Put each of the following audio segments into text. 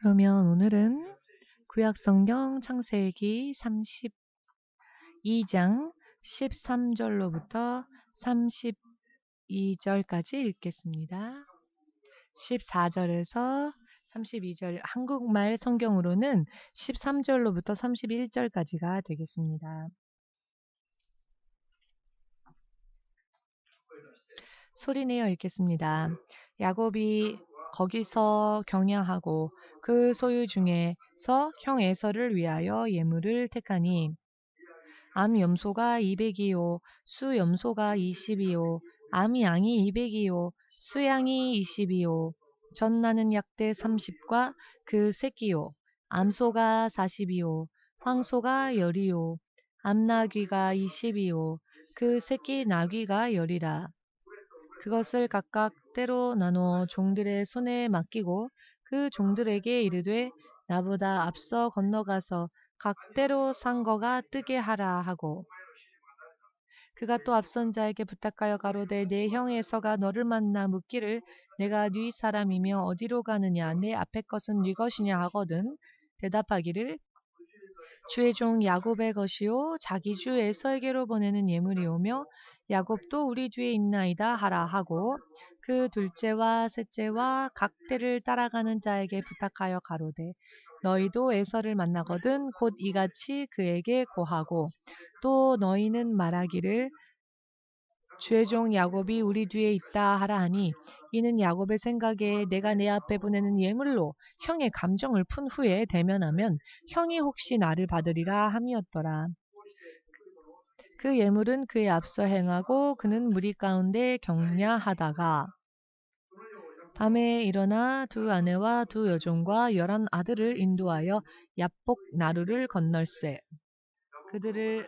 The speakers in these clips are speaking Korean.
그러면 오늘은 구약성경 창세기 32장 13절로부터 32절까지 읽겠습니다. 14절에서 32절, 한국말 성경으로는 13절로부터 31절까지가 되겠습니다. 소리내어 읽겠습니다. 야곱이 거기서 경야하고 그 소유 중에서 형 에서를 위하여 예물을 택하니 암 염소가 200이요 수 염소가 20이요 암 양이 200이요 수 양이 20이요 젖 나는 약대 30과 그 새끼요 암소가 40이요 황소가 10이요 암나귀가 20이요 그 새끼 나귀가 10이라. 그것을 각각 때로 나누어 종들의 손에 맡기고 그 종들에게 이르되 나보다 앞서 건너가서 각 때로 산 거가 뜨게 하라 하고, 그가 또 앞선 자에게 부탁하여 가로되 내 형 에서가 너를 만나 묻기를 내가 네 사람이며 어디로 가느냐 내 앞에 것은 네 것이냐 하거든 대답하기를 주의 종 야곱의 것이요 자기 주 에서에게로 보내는 예물이오며 야곱도 우리 뒤에 있나이다 하라 하고, 그 둘째와 셋째와 각 때를 따라가는 자에게 부탁하여 가로되 너희도 에서를 만나거든 곧 이같이 그에게 고하고, 또 너희는 말하기를 주의 종 야곱이 우리 뒤에 있다 하라 하니, 이는 야곱의 생각에 내가 내 앞에 보내는 예물로 형의 감정을 푼 후에 대면하면 형이 혹시 나를 받으리라 함이었더라. 그 예물은 그의 앞서 행하고 그는 무리 가운데 경야하다가 밤에 일어나 두 아내와 두 여종과 11 아들을 인도하여 야복 나루를 건널세. 그들을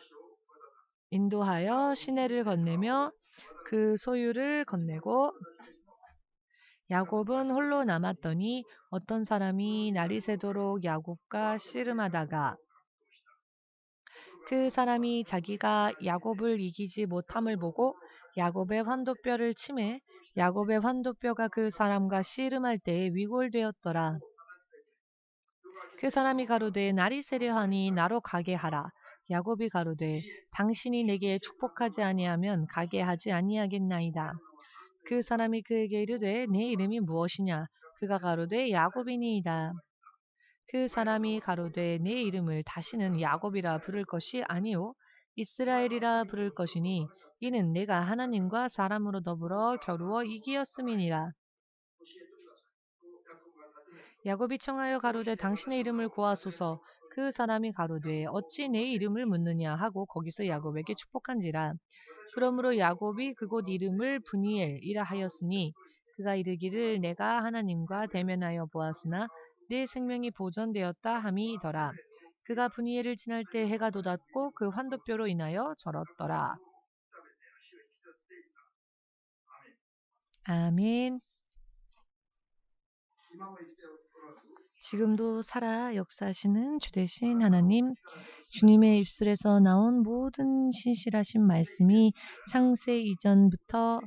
인도하여 시내를 건네며 그 소유를 건네고, 야곱은 홀로 남았더니 어떤 사람이 날이 새도록 야곱과 씨름하다가 그 사람이 자기가 야곱을 이기지 못함을 보고 야곱의 환도뼈를 치매 야곱의 환도뼈가 그 사람과 씨름할 때에 위골되었더라. 그 사람이 가로되 날이 새려하니 나로 가게 하라. 야곱이 가로되 당신이 내게 축복하지 아니하면 가게 하지 아니하겠나이다. 그 사람이 그에게 이르되 내 이름이 무엇이냐. 그가 가로되 야곱이니이다. 그 사람이 가로되 내 이름을 다시는 야곱이라 부를 것이 아니요 이스라엘이라 부를 것이니 이는 내가 하나님과 사람으로 더불어 겨루어 이기었음이니라. 야곱이 청하여 가로되 당신의 이름을 고하소서. 그 사람이 가로되 어찌 내 이름을 묻느냐 하고 거기서 야곱에게 축복한지라. 그러므로 야곱이 그곳 이름을 브니엘이라 하였으니 그가 이르기를 내가 하나님과 대면하여 보았으나 내 생명이 보존되었다 함이더라. 그가 브니엘을 지날 때 해가 돋았고 그 환도뼈로 인하여 절었더라. 아멘. 지금도 살아 역사하시는 주되신 하나님, 주님의 입술에서 나온 모든 신실하신 말씀이 창세 이전부터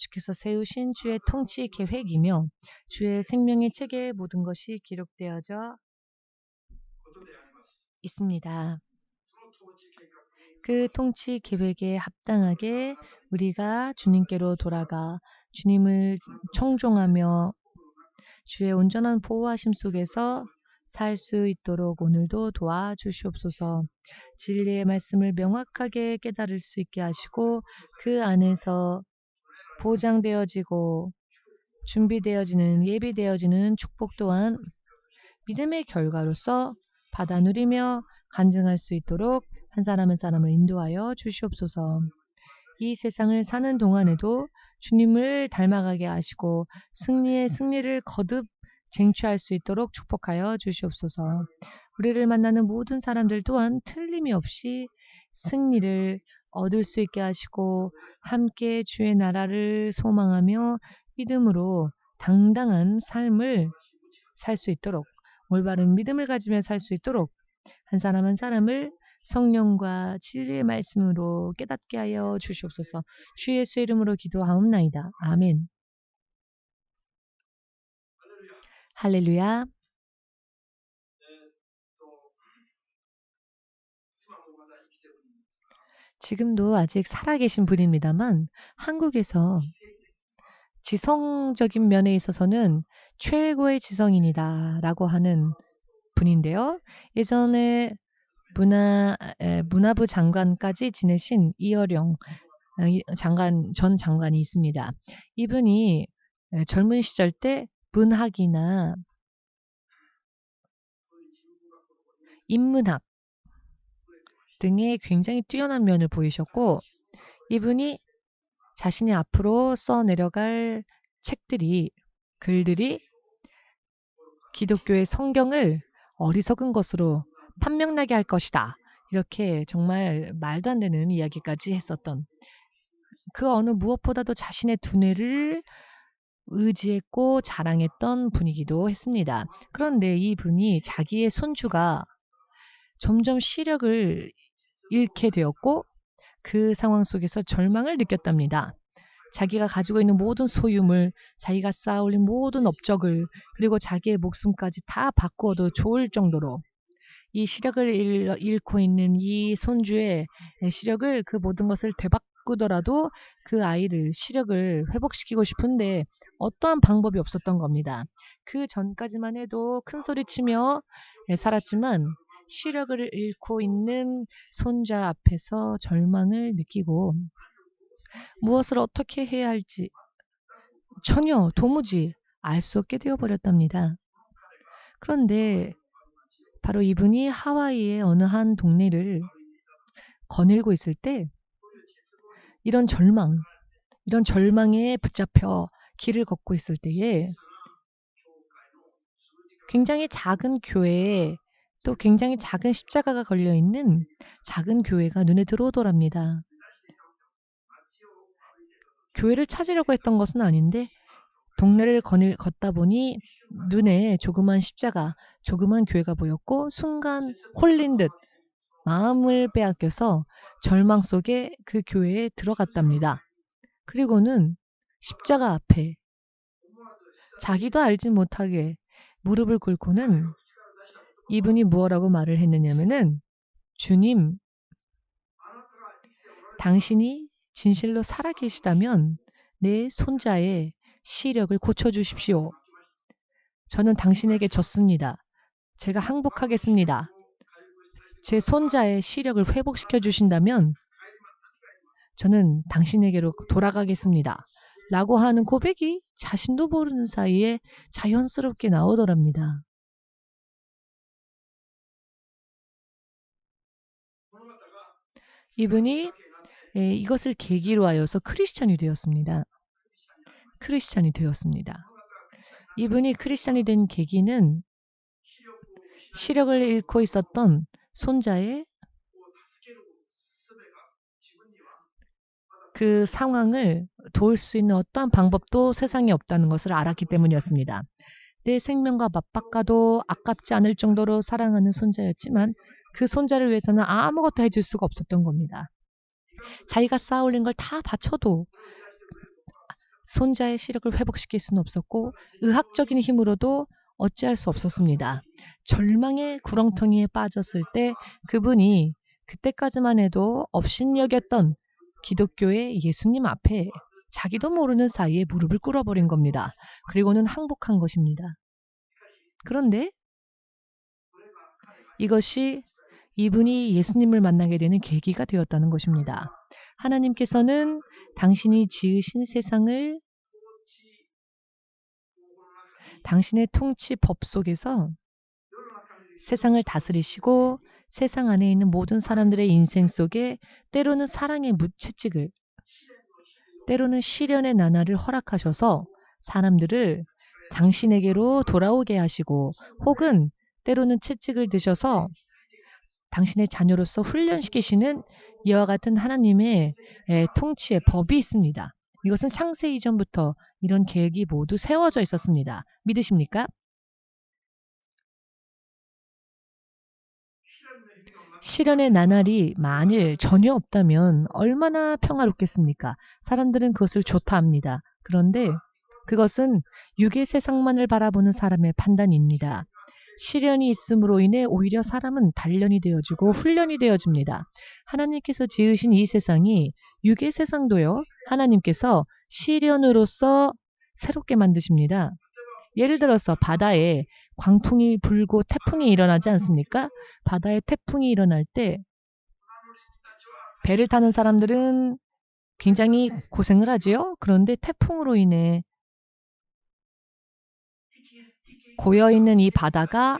주께서 세우신 주의 통치 계획이며 주의 생명의 책에 모든 것이 기록되어져 있습니다. 그 통치 계획에 합당하게 우리가 주님께로 돌아가 주님을 청종하며 주의 온전한 보호하심 속에서 살 수 있도록 오늘도 도와주시옵소서. 진리의 말씀을 명확하게 깨달을 수 있게 하시고 그 안에서 보장되어지고 준비되어지는 예비되어지는 축복 또한 믿음의 결과로서 받아 누리며 간증할 수 있도록 한 사람 한 사람을 인도하여 주시옵소서. 이 세상을 사는 동안에도 주님을 닮아가게 하시고 승리의 승리를 거듭 쟁취할 수 있도록 축복하여 주시옵소서. 우리를 만나는 모든 사람들 또한 틀림이 없이 승리를 얻을 수 있게 하시고 함께 주의 나라를 소망하며 믿음으로 당당한 삶을 살 수 있도록, 올바른 믿음을 가지며 살 수 있도록 한 사람 한 사람을 성령과 진리의 말씀으로 깨닫게 하여 주시옵소서. 주 예수의 이름으로 기도하옵나이다. 아멘. 할렐루야. 지금도 아직 살아계신 분입니다만 한국에서 지성적인 면에 있어서는 최고의 지성인이다라고 하는 분인데요. 예전에 문화부 장관까지 지내신 이어령 전 장관이 있습니다. 이분이 젊은 시절 때 문학이나 인문학 등에 굉장히 뛰어난 면을 보이셨고, 이분이 자신이 앞으로 써내려갈 글들이 기독교의 성경을 어리석은 것으로 판명나게 할 것이다. 이렇게 정말 말도 안 되는 이야기까지 했었던, 그 어느 무엇보다도 자신의 두뇌를 의지했고 자랑했던 분이기도 했습니다. 그런데 이 분이 자기의 손주가 점점 시력을 잃게 되었고 그 상황 속에서 절망을 느꼈답니다. 자기가 가지고 있는 모든 소유물, 자기가 쌓아올린 모든 업적을, 그리고 자기의 목숨까지 다 바꾸어도 좋을 정도로 이 시력을 잃고 있는 이 손주의 시력을, 그 모든 것을 되바꾸더라도 그 아이를 시력을 회복시키고 싶은데 어떠한 방법이 없었던 겁니다. 그 전까지만 해도 큰 소리치며 살았지만 시력을 잃고 있는 손자 앞에서 절망을 느끼고 무엇을 어떻게 해야 할지 전혀 도무지 알 수 없게 되어버렸답니다. 그런데 바로 이분이 하와이의 어느 한 동네를 거닐고 있을 때 이런 절망에 붙잡혀 길을 걷고 있을 때에 굉장히 작은 교회에 또 굉장히 작은 십자가가 걸려있는 작은 교회가 눈에 들어오더랍니다. 교회를 찾으려고 했던 것은 아닌데 동네를 걷다 보니 눈에 조그만 십자가, 조그만 교회가 보였고 순간 홀린 듯 마음을 빼앗겨서 절망 속에 그 교회에 들어갔답니다. 그리고는 십자가 앞에 자기도 알지 못하게 무릎을 꿇고는 이분이 무엇라고 말을 했느냐면은, 주님, 당신이 진실로 살아계시다면 내 손자의 시력을 고쳐주십시오. 저는 당신에게 졌습니다. 제가 항복하겠습니다. 제 손자의 시력을 회복시켜 주신다면 저는 당신에게로 돌아가겠습니다. 라고 하는 고백이 자신도 모르는 사이에 자연스럽게 나오더랍니다. 이분이 이것을 계기로 하여서 크리스찬이 되었습니다. 이분이 크리스찬이 된 계기는 시력을 잃고 있었던 손자의 그 상황을 도울 수 있는 어떠한 방법도 세상에 없다는 것을 알았기 때문이었습니다. 내 생명과 맞바꿔도 아깝지 않을 정도로 사랑하는 손자였지만 그 손자를 위해서는 아무것도 해줄 수가 없었던 겁니다. 자기가 쌓아올린 걸 다 바쳐도 손자의 시력을 회복시킬 수는 없었고 의학적인 힘으로도 어찌할 수 없었습니다. 절망의 구렁텅이에 빠졌을 때 그분이 그때까지만 해도 업신여겼던 기독교의 예수님 앞에 자기도 모르는 사이에 무릎을 꿇어버린 겁니다. 그리고는 항복한 것입니다. 그런데 이것이 이분이 예수님을 만나게 되는 계기가 되었다는 것입니다. 하나님께서는 당신이 지으신 세상을 당신의 통치 법 속에서 세상을 다스리시고 세상 안에 있는 모든 사람들의 인생 속에 때로는 사랑의 채찍을, 때로는 시련의 나날을 허락하셔서 사람들을 당신에게로 돌아오게 하시고, 혹은 때로는 채찍을 드셔서 당신의 자녀로서 훈련시키시는 이와 같은 하나님의 통치의 법이 있습니다. 이것은 창세 이전부터 이런 계획이 모두 세워져 있었습니다. 믿으십니까? 시련의 나날이 만일 전혀 없다면 얼마나 평화롭겠습니까? 사람들은 그것을 좋다 합니다. 그런데 그것은 육의 세상만을 바라보는 사람의 판단입니다. 시련이 있음으로 인해 오히려 사람은 단련이 되어지고 훈련이 되어집니다. 하나님께서 지으신 이 세상이 육의 세상도요. 하나님께서 시련으로서 새롭게 만드십니다. 예를 들어서 바다에 광풍이 불고 태풍이 일어나지 않습니까? 바다에 태풍이 일어날 때 배를 타는 사람들은 굉장히 고생을 하지요. 그런데 태풍으로 인해 고여있는 이 바다가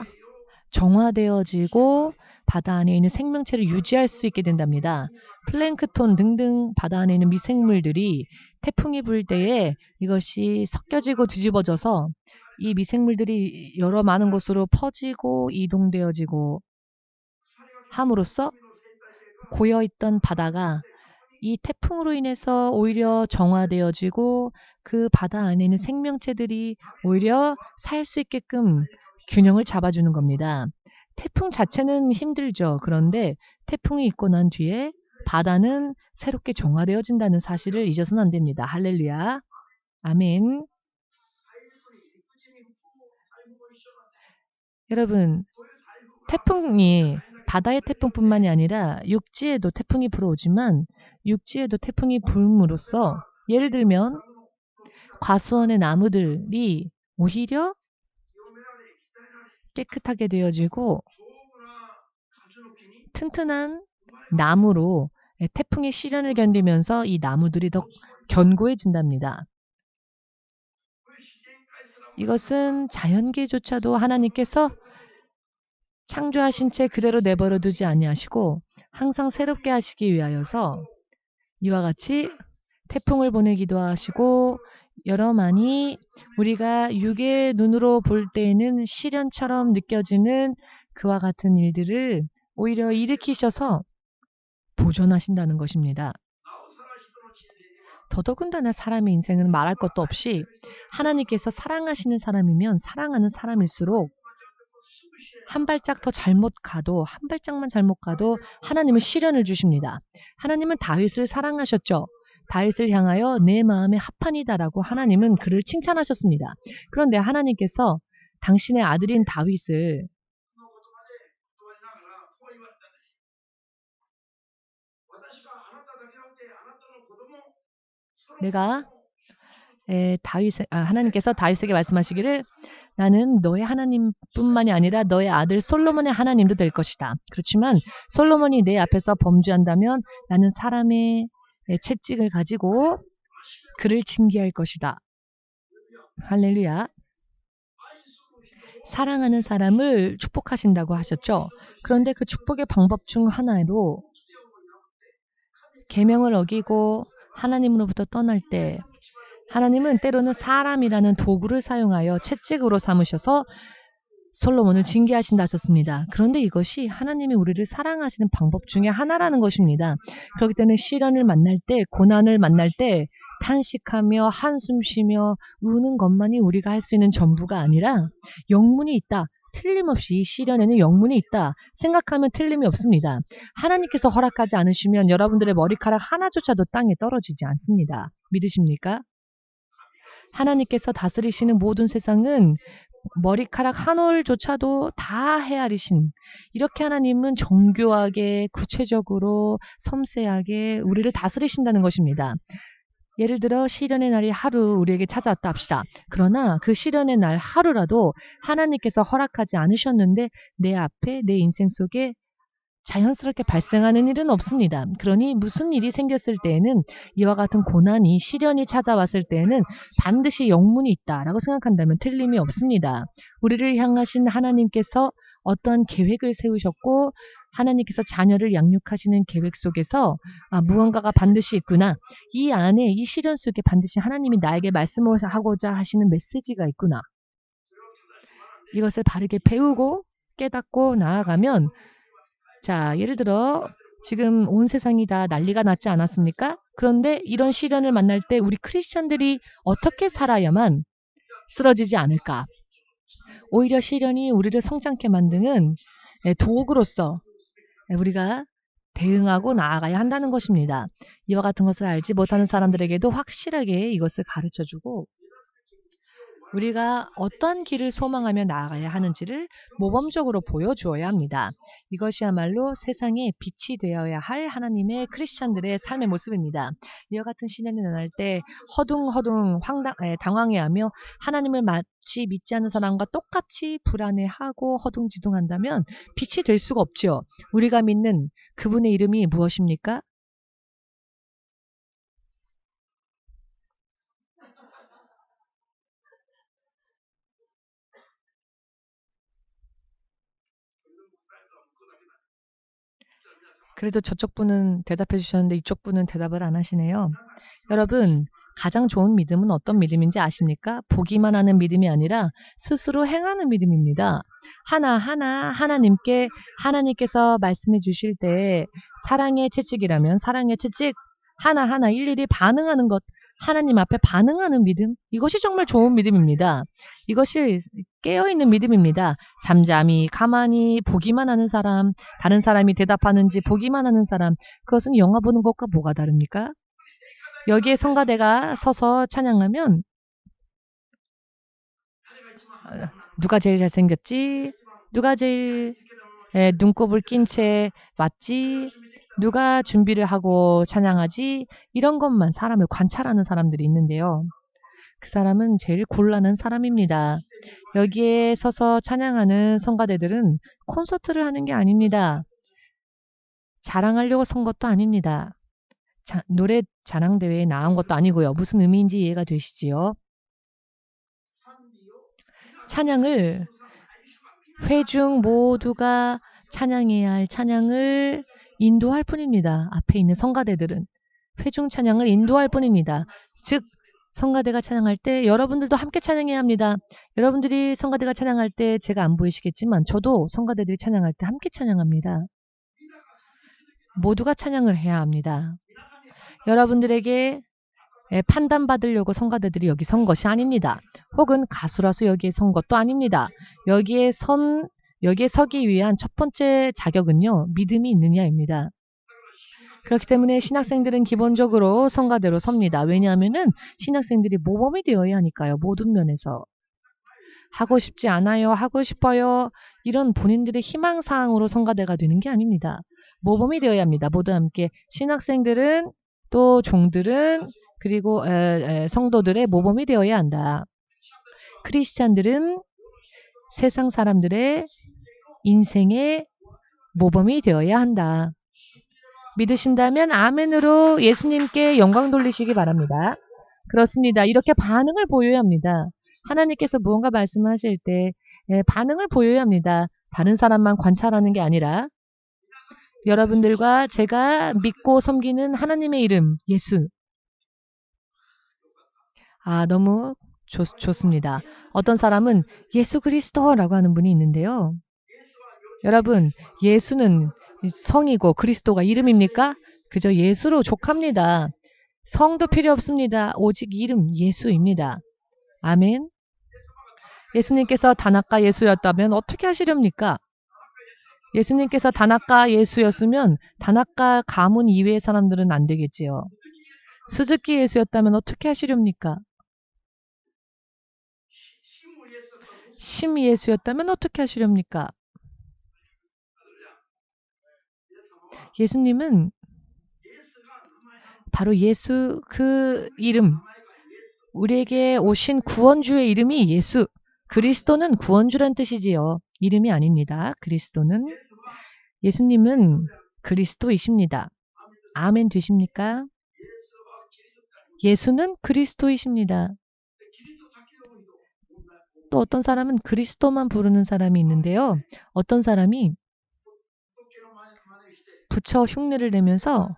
정화되어지고 바다 안에 있는 생명체를 유지할 수 있게 된답니다. 플랭크톤 등등 바다 안에 있는 미생물들이 태풍이 불 때에 이것이 섞여지고 뒤집어져서 이 미생물들이 여러 많은 곳으로 퍼지고 이동되어지고 함으로써 고여있던 바다가 이 태풍으로 인해서 오히려 정화되어지고 그 바다 안에 있는 생명체들이 오히려 살 수 있게끔 균형을 잡아주는 겁니다. 태풍 자체는 힘들죠. 그런데 태풍이 있고 난 뒤에 바다는 새롭게 정화되어진다는 사실을 잊어서는 안 됩니다. 할렐루야. 아멘. 여러분, 태풍이 바다의 태풍뿐만이 아니라 육지에도 태풍이 불어오지만 육지에도 태풍이 불므로써 예를 들면 과수원의 나무들이 오히려 깨끗하게 되어지고 튼튼한 나무로 태풍의 시련을 견디면서 이 나무들이 더 견고해진답니다. 이것은 자연계조차도 하나님께서 창조하신 채 그대로 내버려 두지 아니하시고 항상 새롭게 하시기 위하여서 이와 같이 태풍을 보내기도 하시고 여러 많이 우리가 육의 눈으로 볼 때에는 시련처럼 느껴지는 그와 같은 일들을 오히려 일으키셔서 보존하신다는 것입니다. 더더군다나 사람의 인생은 말할 것도 없이 하나님께서 사랑하시는 사람이면 사랑하는 사람일수록 한 발짝 더 잘못 가도 한 발짝만 잘못 가도 하나님은 시련을 주십니다. 하나님은 다윗을 사랑하셨죠. 다윗을 향하여 내 마음에 합한이다라고 하나님은 그를 칭찬하셨습니다. 그런데 하나님께서 당신의 아들인 다윗을 내가 하나님께서 다윗에게 말씀하시기를 나는 너의 하나님뿐만이 아니라 너의 아들 솔로몬의 하나님도 될 것이다. 그렇지만 솔로몬이 내 앞에서 범죄한다면 나는 사람의 채찍을 가지고 그를 징계할 것이다. 할렐루야. 사랑하는 사람을 축복하신다고 하셨죠. 그런데 그 축복의 방법 중 하나로 계명을 어기고 하나님으로부터 떠날 때 하나님은 때로는 사람이라는 도구를 사용하여 채찍으로 삼으셔서 솔로몬을 징계하신다 하셨습니다. 그런데 이것이 하나님이 우리를 사랑하시는 방법 중에 하나라는 것입니다. 그렇기 때문에 시련을 만날 때, 고난을 만날 때 탄식하며 한숨 쉬며 우는 것만이 우리가 할 수 있는 전부가 아니라 영문이 있다. 틀림없이 이 시련에는 영문이 있다. 생각하면 틀림이 없습니다. 하나님께서 허락하지 않으시면 여러분들의 머리카락 하나조차도 땅에 떨어지지 않습니다. 믿으십니까? 하나님께서 다스리시는 모든 세상은 머리카락 한 올조차도 다 헤아리신 이렇게 하나님은 정교하게 구체적으로 섬세하게 우리를 다스리신다는 것입니다. 예를 들어 시련의 날이 하루 우리에게 찾아왔다 합시다. 그러나 그 시련의 날 하루라도 하나님께서 허락하지 않으셨는데 내 앞에 내 인생 속에 자연스럽게 발생하는 일은 없습니다. 그러니 무슨 일이 생겼을 때에는 이와 같은 고난이 시련이 찾아왔을 때에는 반드시 영문이 있다라고 생각한다면 틀림이 없습니다. 우리를 향하신 하나님께서 어떠한 계획을 세우셨고 하나님께서 자녀를 양육하시는 계획 속에서 무언가가 반드시 있구나. 이 안에 이 시련 속에 반드시 하나님이 나에게 말씀하고자 하시는 메시지가 있구나. 이것을 바르게 배우고 깨닫고 나아가면 자, 예를 들어 지금 온 세상이 다 난리가 났지 않았습니까? 그런데 이런 시련을 만날 때 우리 크리스천들이 어떻게 살아야만 쓰러지지 않을까? 오히려 시련이 우리를 성장케 만드는 도구로서 우리가 대응하고 나아가야 한다는 것입니다. 이와 같은 것을 알지 못하는 사람들에게도 확실하게 이것을 가르쳐주고 우리가 어떤 길을 소망하며 나아가야 하는지를 모범적으로 보여주어야 합니다. 이것이야말로 세상에 빛이 되어야 할 하나님의 크리스찬들의 삶의 모습입니다. 이와 같은 시련이 일어날 때 허둥허둥 당황해하며 하나님을 마치 믿지 않는 사람과 똑같이 불안해하고 허둥지둥한다면 빛이 될 수가 없지요. 우리가 믿는 그분의 이름이 무엇입니까? 그래도 저쪽 분은 대답해 주셨는데 이쪽 분은 대답을 안 하시네요. 여러분, 가장 좋은 믿음은 어떤 믿음인지 아십니까? 보기만 하는 믿음이 아니라 스스로 행하는 믿음입니다. 하나하나 하나님께서 말씀해 주실 때 사랑의 채찍이라면 사랑의 채찍 하나하나 일일이 반응하는 것, 하나님 앞에 반응하는 믿음, 이것이 정말 좋은 믿음입니다. 이것이 깨어있는 믿음입니다. 잠잠히 가만히 보기만 하는 사람, 다른 사람이 대답하는지 보기만 하는 사람, 그것은 영화 보는 것과 뭐가 다릅니까? 여기에 성가대가 서서 찬양하면 누가 제일 잘생겼지? 누가 제일 눈곱을 낀 채 왔지? 누가 준비를 하고 찬양하지? 이런 것만 사람을 관찰하는 사람들이 있는데요. 그 사람은 제일 곤란한 사람입니다. 여기에 서서 찬양하는 성가대들은 콘서트를 하는 게 아닙니다. 자랑하려고 선 것도 아닙니다. 노래 자랑대회에 나온 것도 아니고요. 무슨 의미인지 이해가 되시지요? 찬양을 회중 모두가 찬양해야 할 찬양을 인도할 뿐입니다. 앞에 있는 성가대들은 회중 찬양을 인도할 뿐입니다. 즉 성가대가 찬양할 때 여러분들도 함께 찬양해야 합니다. 여러분들이 성가대가 찬양할 때 제가 안 보이시겠지만 저도 성가대들이 찬양할 때 함께 찬양합니다. 모두가 찬양을 해야 합니다. 여러분들에게 판단받으려고 성가대들이 여기 선 것이 아닙니다. 혹은 가수라서 여기에 선 것도 아닙니다. 여기에 서기 위한 첫 번째 자격은요, 믿음이 있느냐입니다. 그렇기 때문에 신학생들은 기본적으로 성가대로 섭니다. 왜냐하면은 신학생들이 모범이 되어야 하니까요. 모든 면에서. 하고 싶지 않아요. 하고 싶어요. 이런 본인들의 희망사항으로 성가대가 되는 게 아닙니다. 모범이 되어야 합니다. 모두 함께. 신학생들은 또 종들은 그리고 성도들의 모범이 되어야 한다. 크리스찬들은 세상 사람들의 인생의 모범이 되어야 한다. 믿으신다면 아멘으로 예수님께 영광 돌리시기 바랍니다. 그렇습니다. 이렇게 반응을 보여야 합니다. 하나님께서 무언가 말씀하실 때 반응을 보여야 합니다. 다른 사람만 관찰하는 게 아니라 여러분들과 제가 믿고 섬기는 하나님의 이름 예수. 너무 좋습니다. 어떤 사람은 예수 그리스도라고 하는 분이 있는데요. 여러분, 예수는 성이고 그리스도가 이름입니까? 그저 예수로 족합니다. 성도 필요 없습니다. 오직 이름 예수입니다. 아멘. 예수님께서 단아까 예수였다면 어떻게 하시렵니까? 예수님께서 단아까 예수였으면 단아까 가문 이외의 사람들은 안 되겠지요. 스즈키 예수였다면 어떻게 하시렵니까? 심 예수였다면 어떻게 하시렵니까? 예수님은 바로 예수 그 이름, 우리에게 오신 구원주의 이름이 예수, 그리스도는 구원주란 뜻이지요. 이름이 아닙니다. 그리스도는, 예수님은 그리스도이십니다. 아멘 되십니까? 예수는 그리스도이십니다. 또 어떤 사람은 그리스도만 부르는 사람이 있는데요. 어떤 사람이 부처 흉내를 내면서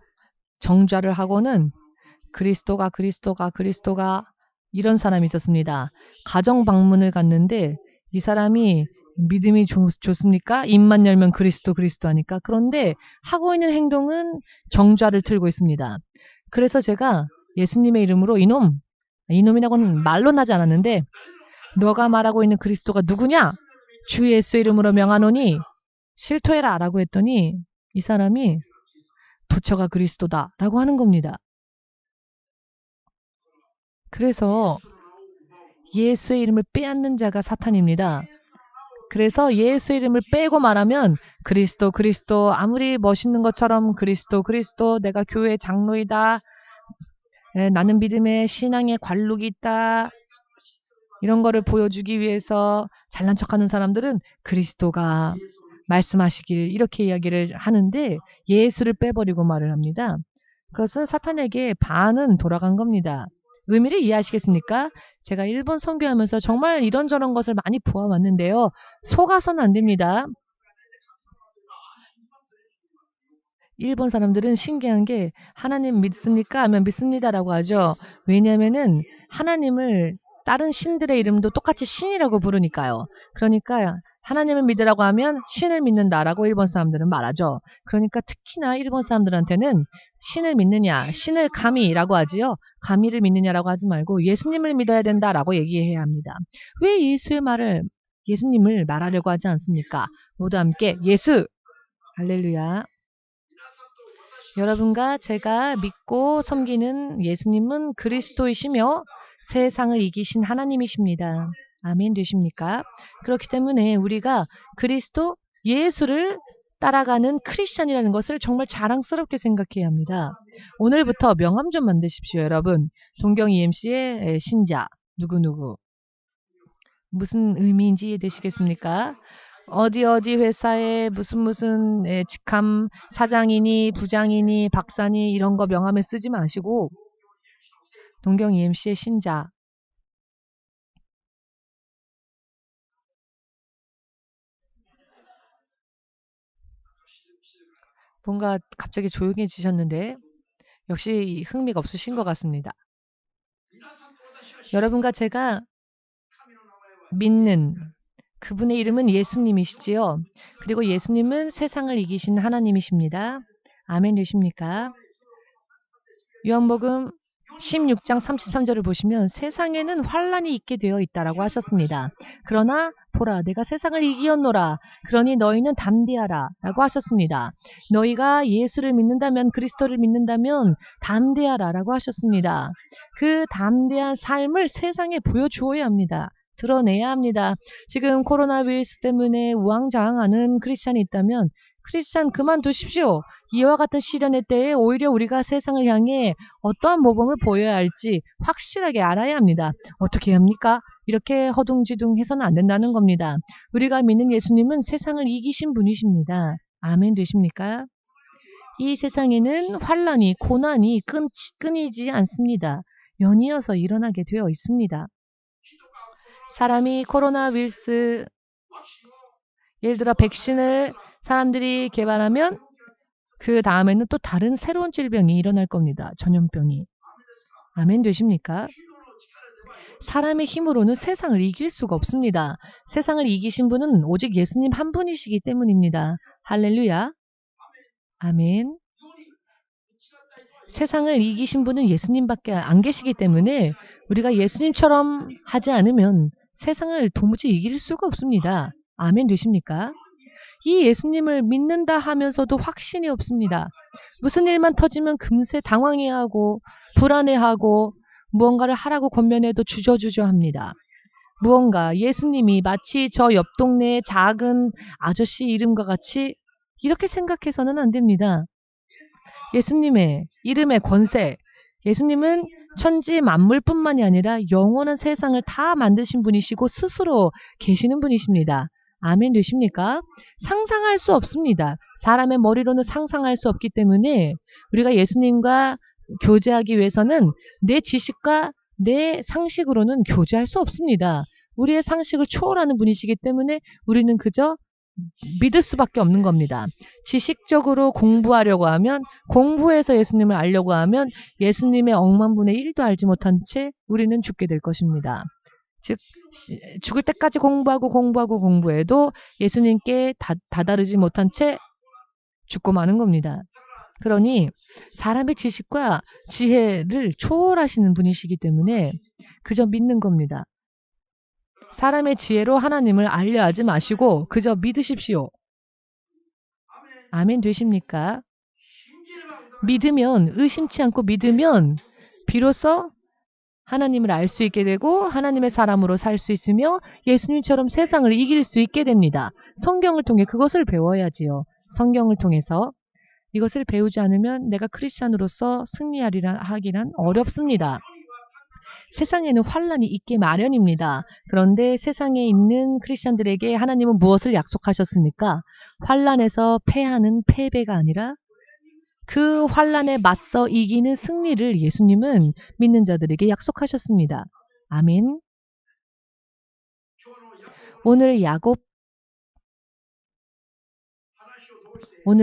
정좌를 하고는 그리스도가 이런 사람이 있었습니다. 가정 방문을 갔는데 이 사람이 믿음이 좋습니까? 입만 열면 그리스도 하니까. 그런데 하고 있는 행동은 정좌를 틀고 있습니다. 그래서 제가 예수님의 이름으로 이놈이라고는 말로 나지 않았는데 너가 말하고 있는 그리스도가 누구냐? 주 예수 이름으로 명하노니 실토해라 라고 했더니 이 사람이 부처가 그리스도다 라고 하는 겁니다. 그래서 예수의 이름을 빼앗는 자가 사탄입니다. 그래서 예수의 이름을 빼고 말하면 그리스도 그리스도 아무리 멋있는 것처럼 그리스도 그리스도 내가 교회 장로이다. 나는 믿음의 신앙의 관록이 있다. 이런 거를 보여주기 위해서 잘난 척하는 사람들은 그리스도가 말씀하시길 이렇게 이야기를 하는데 예수를 빼버리고 말을 합니다. 그것은 사탄에게 반은 돌아간 겁니다. 의미를 이해하시겠습니까? 제가 일본 선교하면서 정말 이런저런 것을 많이 보아왔는데요. 속아서는 안 됩니다. 일본 사람들은 신기한 게 하나님 믿습니까? 하면 믿습니다라고 하죠. 왜냐하면은 하나님을 다른 신들의 이름도 똑같이 신이라고 부르니까요. 그러니까 하나님을 믿으라고 하면 신을 믿는다라고 일본 사람들은 말하죠. 그러니까 특히나 일본 사람들한테는 신을 믿느냐, 신을 가미라고 하지요. 가미를 믿느냐라고 하지 말고 예수님을 믿어야 된다라고 얘기해야 합니다. 왜 예수님을 말하려고 하지 않습니까? 모두 함께 예수! 할렐루야. 여러분과 제가 믿고 섬기는 예수님은 그리스도이시며 세상을 이기신 하나님이십니다. 아멘 되십니까? 그렇기 때문에 우리가 그리스도 예수를 따라가는 크리스찬이라는 것을 정말 자랑스럽게 생각해야 합니다. 오늘부터 명함 좀 만드십시오, 여러분. 동경 EMC의 신자 누구누구. 무슨 의미인지 이해되시겠습니까? 어디 회사에 무슨 직함 사장이니 부장이니 박사니 이런 거 명함에 쓰지 마시고 동경 EMC의 신자. 뭔가 갑자기 조용해지셨는데 역시 흥미가 없으신 것 같습니다. 여러분과 제가 믿는 그분의 이름은 예수님이시지요. 그리고 예수님은 세상을 이기신 하나님이십니다. 아멘 되십니까? 요한복음 16장 33절을 보시면 세상에는 환란이 있게 되어 있다라고 하셨습니다. 그러나 보라 내가 세상을 이기었노라. 그러니 너희는 담대하라 라고 하셨습니다. 너희가 예수를 믿는다면 그리스도를 믿는다면 담대하라 라고 하셨습니다. 그 담대한 삶을 세상에 보여주어야 합니다. 드러내야 합니다. 지금 코로나 바이러스 때문에 우왕좌왕하는 크리스찬이 있다면 크리스찬 그만두십시오. 이와 같은 시련의 때에 오히려 우리가 세상을 향해 어떠한 모범을 보여야 할지 확실하게 알아야 합니다. 어떻게 해야 합니까? 이렇게 허둥지둥해서는 안 된다는 겁니다. 우리가 믿는 예수님은 세상을 이기신 분이십니다. 아멘 되십니까? 이 세상에는 환란이 고난이 끊이지 않습니다. 연이어서 일어나게 되어 있습니다. 사람이 코로나 바이러스 예를 들어 백신을 사람들이 개발하면 그 다음에는 또 다른 새로운 질병이 일어날 겁니다. 전염병이. 아멘 되십니까? 사람의 힘으로는 세상을 이길 수가 없습니다. 세상을 이기신 분은 오직 예수님 한 분이시기 때문입니다. 할렐루야. 아멘. 세상을 이기신 분은 예수님밖에 안 계시기 때문에 우리가 예수님처럼 하지 않으면 세상을 도무지 이길 수가 없습니다. 아멘 되십니까? 이 예수님을 믿는다 하면서도 확신이 없습니다. 무슨 일만 터지면 금세 당황해하고 불안해하고 무언가를 하라고 권면해도 주저주저합니다. 무언가 예수님이 마치 저 옆 동네의 작은 아저씨 이름과 같이 이렇게 생각해서는 안 됩니다. 예수님의 이름의 권세, 예수님은 천지 만물뿐만이 아니라 영원한 세상을 다 만드신 분이시고 스스로 계시는 분이십니다. 아멘 되십니까? 상상할 수 없습니다. 사람의 머리로는 상상할 수 없기 때문에 우리가 예수님과 교제하기 위해서는 내 지식과 내 상식으로는 교제할 수 없습니다. 우리의 상식을 초월하는 분이시기 때문에 우리는 그저 믿을 수밖에 없는 겁니다. 지식적으로 공부하려고 하면 공부해서 예수님을 알려고 하면 예수님의 억만분의 1도 알지 못한 채 우리는 죽게 될 것입니다. 즉 죽을 때까지 공부해도 예수님께 다다르지 못한 채 죽고 마는 겁니다. 그러니 사람의 지식과 지혜를 초월하시는 분이시기 때문에 그저 믿는 겁니다. 사람의 지혜로 하나님을 알려 하지 마시고 그저 믿으십시오. 아멘 되십니까? 믿으면 의심치 않고 믿으면 비로소 하나님을 알 수 있게 되고 하나님의 사람으로 살 수 있으며 예수님처럼 세상을 이길 수 있게 됩니다. 성경을 통해 그것을 배워야지요. 성경을 통해서 이것을 배우지 않으면 내가 크리스찬으로서 승리하리라 하기란 어렵습니다. 세상에는 환란이 있게 마련입니다. 그런데 세상에 있는 크리스찬들에게 하나님은 무엇을 약속하셨습니까? 환란에서 패하는 패배가 아니라 그 환란에 맞서 이기는 승리를 예수님은 믿는 자들에게 약속하셨습니다. 아멘. 오늘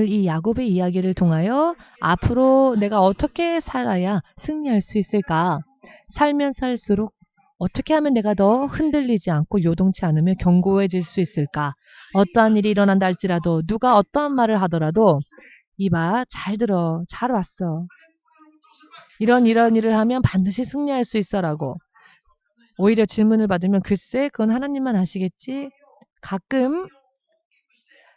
이 야곱의 이야기를 통하여 앞으로 내가 어떻게 살아야 승리할 수 있을까? 살면 살수록 어떻게 하면 내가 더 흔들리지 않고 요동치 않으며 견고해질 수 있을까? 어떠한 일이 일어난다 할지라도 누가 어떠한 말을 하더라도 이봐, 잘 들어. 잘 왔어. 이런 일을 하면 반드시 승리할 수 있어라고. 오히려 질문을 받으면 글쎄 그건 하나님만 아시겠지? 가끔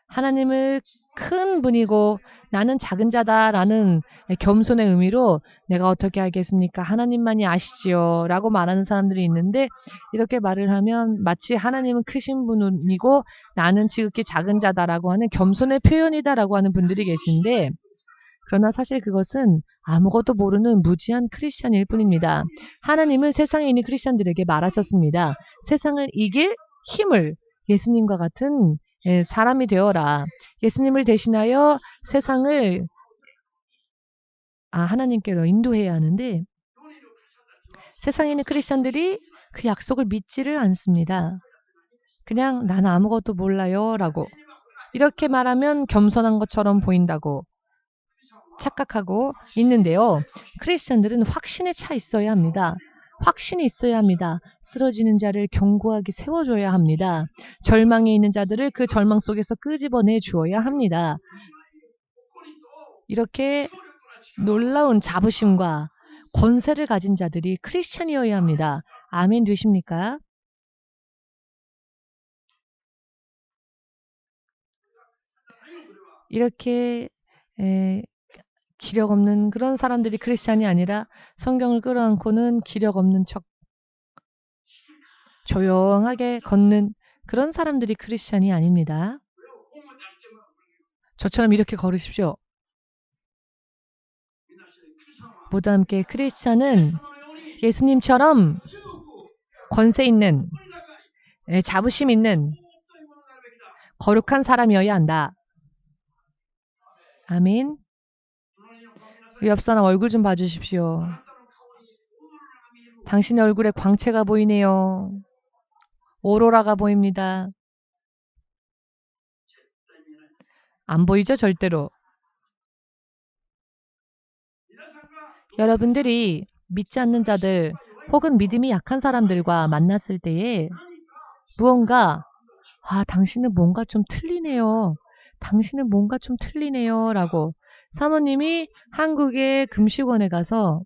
하나님을 큰 분이고 나는 작은 자다라는 겸손의 의미로 내가 어떻게 알겠습니까? 하나님만이 아시지요 라고 말하는 사람들이 있는데 이렇게 말을 하면 마치 하나님은 크신 분이고 나는 지극히 작은 자다라고 하는 겸손의 표현이다라고 하는 분들이 계신데 그러나 사실 그것은 아무것도 모르는 무지한 크리스찬일 뿐입니다. 하나님은 세상에 있는 크리스찬들에게 말하셨습니다. 세상을 이길 힘을 예수님과 같은 사람이 되어라. 예수님을 대신하여 세상을 하나님께로 인도해야 하는데 세상에 있는 크리스찬들이 그 약속을 믿지를 않습니다. 그냥 나는 아무것도 몰라요 라고 이렇게 말하면 겸손한 것처럼 보인다고 착각하고 있는데요. 크리스찬들은 확신에 차 있어야 합니다. 확신이 있어야 합니다. 쓰러지는 자를 견고하게 세워줘야 합니다. 절망에 있는 자들을 그 절망 속에서 끄집어내 주어야 합니다. 이렇게 놀라운 자부심과 권세를 가진 자들이 크리스찬이어야 합니다. 아멘 되십니까? 이렇게 기력 없는 그런 사람들이 크리스찬이 아니라 성경을 끌어안고는 기력 없는 척 조용하게 걷는 그런 사람들이 크리스찬이 아닙니다. 저처럼 이렇게 걸으십시오. 모두 함께 크리스찬은 예수님처럼 권세 있는 자부심 있는 거룩한 사람이어야 한다. 아멘. 옆 사람 얼굴 좀 봐주십시오. 당신의 얼굴에 광채가 보이네요. 오로라가 보입니다. 안 보이죠? 절대로. 여러분들이 믿지 않는 자들 혹은 믿음이 약한 사람들과 만났을 때에 무언가 당신은 뭔가 좀 틀리네요. 당신은 뭔가 좀 틀리네요. 라고 사모님이 한국의 금식원에 가서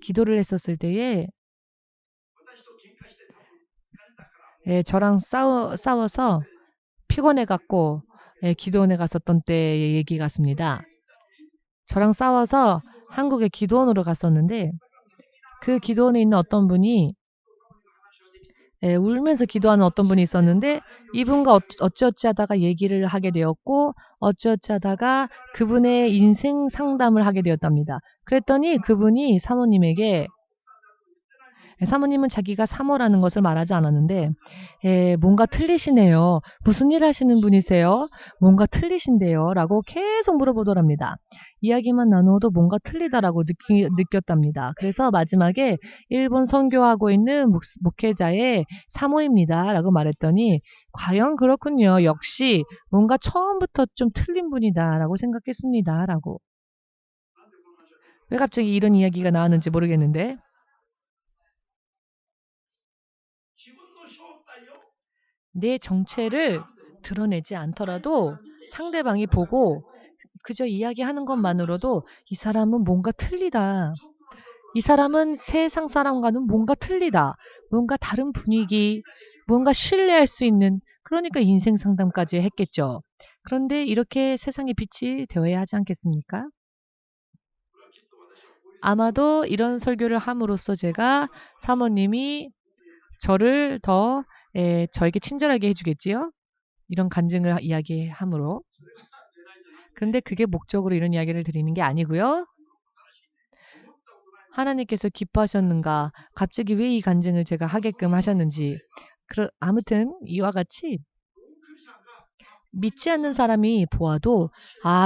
기도를 했었을 때에 저랑 싸워서 피곤해갖고 기도원에 갔었던 때의 얘기 같습니다. 저랑 싸워서 한국의 기도원으로 갔었는데 그 기도원에 있는 어떤 분이 울면서 기도하는 어떤 분이 있었는데 이분과 어찌어찌 하다가 얘기를 하게 되었고 어찌어찌 하다가 그분의 인생 상담을 하게 되었답니다. 그랬더니 그분이 사모님에게 사모님은 자기가 사모라는 것을 말하지 않았는데 뭔가 틀리시네요. 무슨 일 하시는 분이세요? 뭔가 틀리신데요. 라고 계속 물어보더랍니다. 이야기만 나누어도 뭔가 틀리다라고 느꼈답니다. 그래서 마지막에 일본 선교하고 있는 목회자의 사모입니다. 라고 말했더니 과연 그렇군요. 역시 뭔가 처음부터 좀 틀린 분이다 라고 생각했습니다. 라고. 왜 갑자기 이런 이야기가 나왔는지 모르겠는데 내 정체를 드러내지 않더라도 상대방이 보고 그저 이야기하는 것만으로도 이 사람은 뭔가 틀리다. 이 사람은 세상 사람과는 뭔가 틀리다. 뭔가 다른 분위기, 뭔가 신뢰할 수 있는 그러니까 인생 상담까지 했겠죠. 그런데 이렇게 세상의 빛이 되어야 하지 않겠습니까? 아마도 이런 설교를 함으로써 제가 사모님이 저를 더 저에게 친절하게 해주겠지요. 이런 간증을 이야기함으로. 근데 그게 목적으로 이런 이야기를 드리는 게 아니고요. 하나님께서 기뻐하셨는가, 갑자기 왜 이 간증을 제가 하게끔 하셨는지. 아무튼 이와 같이 믿지 않는 사람이 보아도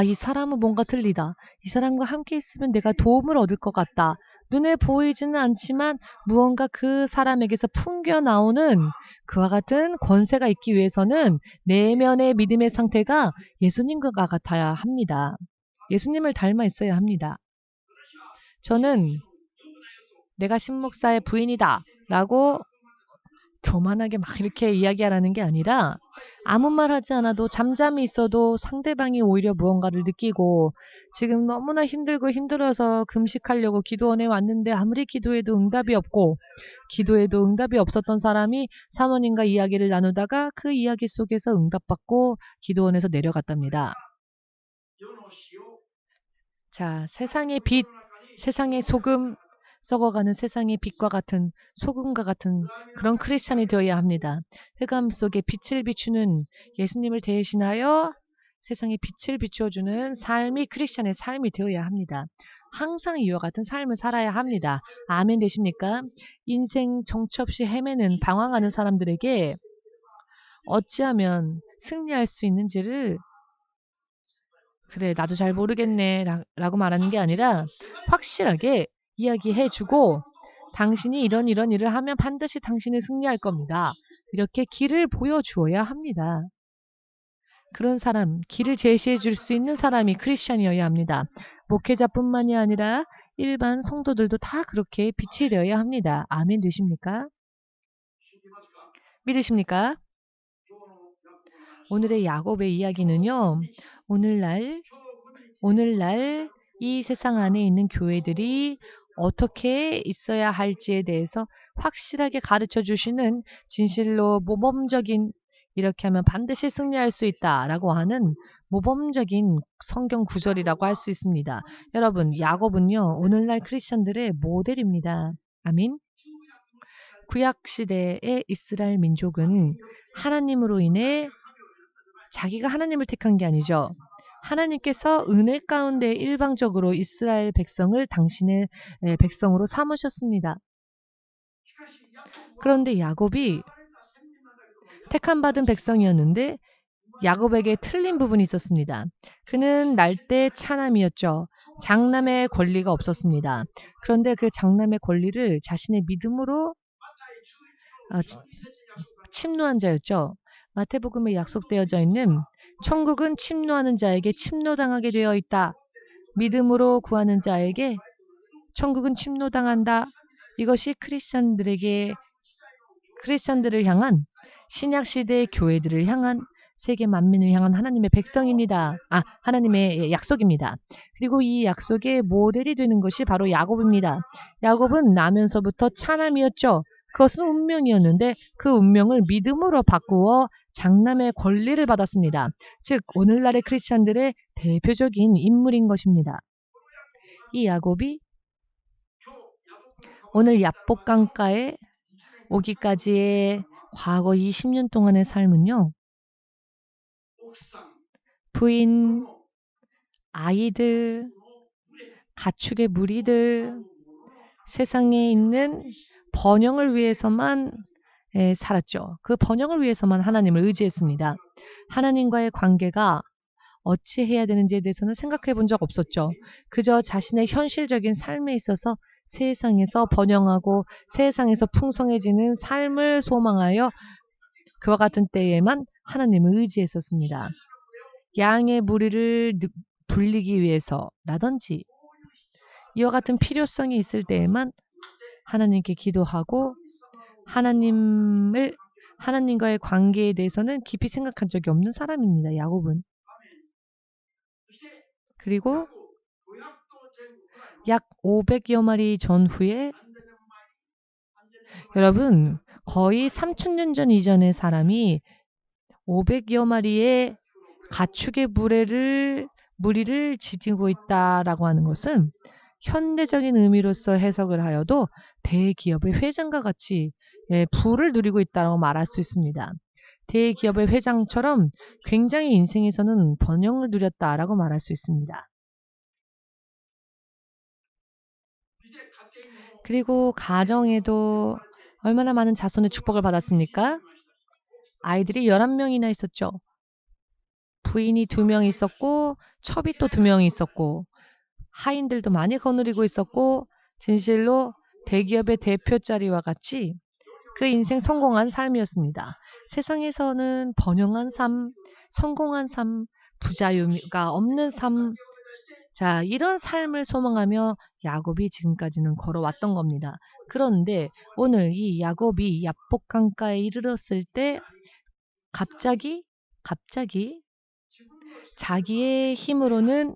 이 사람은 뭔가 틀리다. 이 사람과 함께 있으면 내가 도움을 얻을 것 같다. 눈에 보이지는 않지만 무언가 그 사람에게서 풍겨나오는 그와 같은 권세가 있기 위해서는 내면의 믿음의 상태가 예수님과 같아야 합니다. 예수님을 닮아 있어야 합니다. 저는 내가 신목사의 부인이다 라고 교만하게 막 이렇게 이야기하라는 게 아니라 아무 말 하지 않아도 잠잠히 있어도 상대방이 오히려 무언가를 느끼고 지금 너무나 힘들고 힘들어서 금식하려고 기도원에 왔는데 아무리 기도해도 응답이 없고 기도해도 응답이 없었던 사람이 사모님과 이야기를 나누다가 그 이야기 속에서 응답받고 기도원에서 내려갔답니다. 자, 세상의 빛, 세상의 소금, 썩어가는 세상의 빛과 같은 소금과 같은 그런 크리스찬이 되어야 합니다. 흑암 속에 빛을 비추는 예수님을 대신하여 세상에 빛을 비추어주는 삶이 크리스찬의 삶이 되어야 합니다. 항상 이와 같은 삶을 살아야 합니다. 아멘 되십니까? 인생 정처 없이 헤매는 방황하는 사람들에게 어찌하면 승리할 수 있는지를 그래 나도 잘 모르겠네 라고 말하는 게 아니라 확실하게 이야기해주고 당신이 이런 일을 하면 반드시 당신은 승리할 겁니다. 이렇게 길을 보여주어야 합니다. 그런 사람, 길을 제시해 줄 수 있는 사람이 크리스찬이어야 합니다. 목회자뿐만이 아니라 일반 성도들도 다 그렇게 빛이 되어야 합니다. 아멘 되십니까? 믿으십니까? 오늘의 야곱의 이야기는요. 오늘날 이 세상 안에 있는 교회들이 어떻게 있어야 할지에 대해서 확실하게 가르쳐 주시는 진실로 모범적인 이렇게 하면 반드시 승리할 수 있다라고 하는 모범적인 성경 구절이라고 할 수 있습니다. 여러분, 야곱은요. 오늘날 크리스천들의 모델입니다. 아멘. 구약시대의 이스라엘 민족은 하나님으로 인해 자기가 하나님을 택한 게 아니죠. 하나님께서 은혜 가운데 일방적으로 이스라엘 백성을 당신의 백성으로 삼으셨습니다. 그런데 야곱이 택함받은 백성이었는데 야곱에게 틀린 부분이 있었습니다. 그는 날대 차남이었죠. 장남의 권리가 없었습니다. 그런데 그 장남의 권리를 자신의 믿음으로 침노한 자였죠. 마태복음에 약속되어져 있는 천국은 침노하는 자에게 침노당하게 되어 있다. 믿음으로 구하는 자에게 천국은 침노당한다. 이것이 크리스찬들을 향한 신약시대의 교회들을 향한 세계 만민을 향한 하나님의 백성입니다. 하나님의 약속입니다. 그리고 이 약속의 모델이 되는 것이 바로 야곱입니다. 야곱은 나면서부터 차남이었죠. 그것은 운명이었는데 그 운명을 믿음으로 바꾸어 장남의 권리를 받았습니다. 즉 오늘날의 크리스찬들의 대표적인 인물인 것입니다. 이 야곱이 오늘 야복강가에 오기까지의 과거 20년 동안의 삶은요. 부인, 아이들, 가축의 무리들, 세상에 있는 번영을 위해서만 살았죠. 그 번영을 위해서만 하나님을 의지했습니다. 하나님과의 관계가 어찌 해야 되는지에 대해서는 생각해 본 적 없었죠. 그저 자신의 현실적인 삶에 있어서 세상에서 번영하고 세상에서 풍성해지는 삶을 소망하여 그와 같은 때에만 하나님을 의지했었습니다. 양의 무리를 불리기 위해서라든지 이와 같은 필요성이 있을 때에만 하나님께 기도하고 하나님과의 관계에 대해서는 깊이 생각한 적이 없는 사람입니다. 야곱은. 그리고 약 500여 마리 전후에 여러분 거의 3000년 전 이전의 사람이 500여 마리의 가축의 무리를 지니고 있다라고 하는 것은 현대적인 의미로서 해석을 하여도 대기업의 회장과 같이 부를 누리고 있다고 말할 수 있습니다. 대기업의 회장처럼 굉장히 인생에서는 번영을 누렸다라고 말할 수 있습니다. 그리고 가정에도 얼마나 많은 자손의 축복을 받았습니까? 아이들이 11명이나 있었죠. 부인이 2명 있었고 첩이 또 2명이 있었고 하인들도 많이 거느리고 있었고 진실로 대기업의 대표 자리와 같이 그 인생 성공한 삶이었습니다. 세상에서는 번영한 삶, 성공한 삶, 부자유가 없는 삶, 자, 이런 삶을 소망하며 야곱이 지금까지는 걸어왔던 겁니다. 그런데 오늘 이 야곱이 야복 강가에 이르렀을 때 갑자기 자기의 힘으로는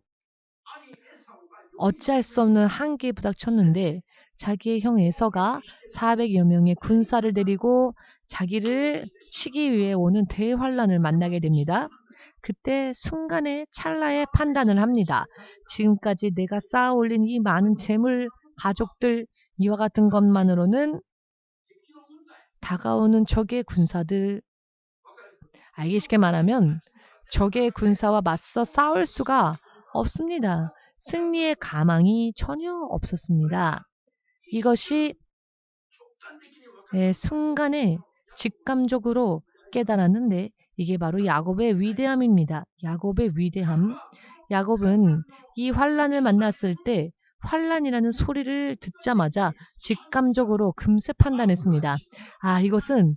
어찌할 수 없는 한계에 부닥쳤는데 자기의 형 에서가 400여 명의 군사를 데리고 자기를 치기 위해 오는 대환란을 만나게 됩니다. 그때 순간에 찰나의 판단을 합니다. 지금까지 내가 쌓아올린 이 많은 재물, 가족들 이와 같은 것만으로는 다가오는 적의 군사들, 알기 쉽게 말하면 적의 군사와 맞서 싸울 수가 없습니다. 승리의 가망이 전혀 없었습니다. 이것이 순간에 직감적으로 깨달았는데 이게 바로 야곱의 위대함입니다. 야곱의 위대함. 야곱은 이 환란을 만났을 때 환란이라는 소리를 듣자마자 직감적으로 금세 판단했습니다. 아, 이것은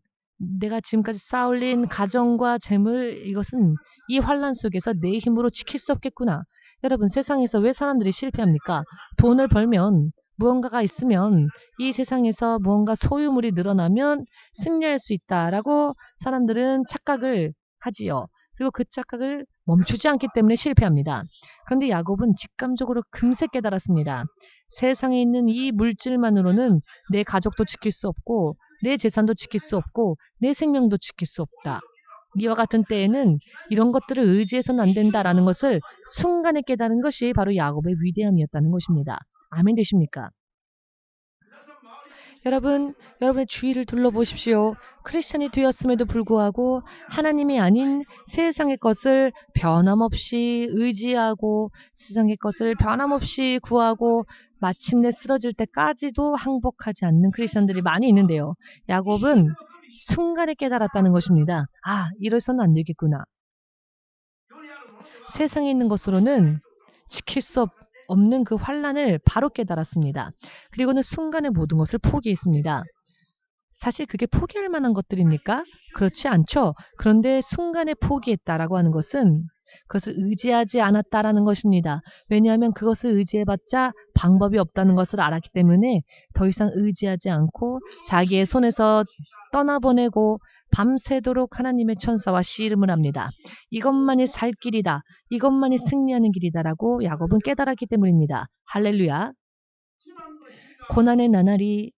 내가 지금까지 쌓아올린 가정과 재물, 이것은 이 환란 속에서 내 힘으로 지킬 수 없겠구나. 여러분, 세상에서 왜 사람들이 실패합니까? 돈을 벌면, 무언가가 있으면, 이 세상에서 무언가 소유물이 늘어나면 승리할 수 있다라고 사람들은 착각을 하지요. 그리고 그 착각을 멈추지 않기 때문에 실패합니다. 그런데 야곱은 직감적으로 금세 깨달았습니다. 세상에 있는 이 물질만으로는 내 가족도 지킬 수 없고 내 재산도 지킬 수 없고 내 생명도 지킬 수 없다. 이와 같은 때에는 이런 것들을 의지해서는 안 된다라는 것을 순간에 깨달은 것이 바로 야곱의 위대함이었다는 것입니다. 아멘 되십니까? 여러분, 여러분의 주위를 둘러보십시오. 크리스천이 되었음에도 불구하고 하나님이 아닌 세상의 것을 변함없이 의지하고 세상의 것을 변함없이 구하고 마침내 쓰러질 때까지도 항복하지 않는 크리스천들이 많이 있는데요. 야곱은 순간에 깨달았다는 것입니다. 아, 이래서는 안 되겠구나. 세상에 있는 것으로는 지킬 수 없는 그 환란을 바로 깨달았습니다. 그리고는 순간에 모든 것을 포기했습니다. 사실 그게 포기할 만한 것들입니까? 그렇지 않죠. 그런데 순간에 포기했다라고 하는 것은 그것을 의지하지 않았다라는 것입니다. 왜냐하면 그것을 의지해봤자 방법이 없다는 것을 알았기 때문에 더 이상 의지하지 않고 자기의 손에서 떠나보내고 밤새도록 하나님의 천사와 씨름을 합니다. 이것만이 살 길이다. 이것만이 승리하는 길이다라고 야곱은 깨달았기 때문입니다. 할렐루야. 고난의 나날이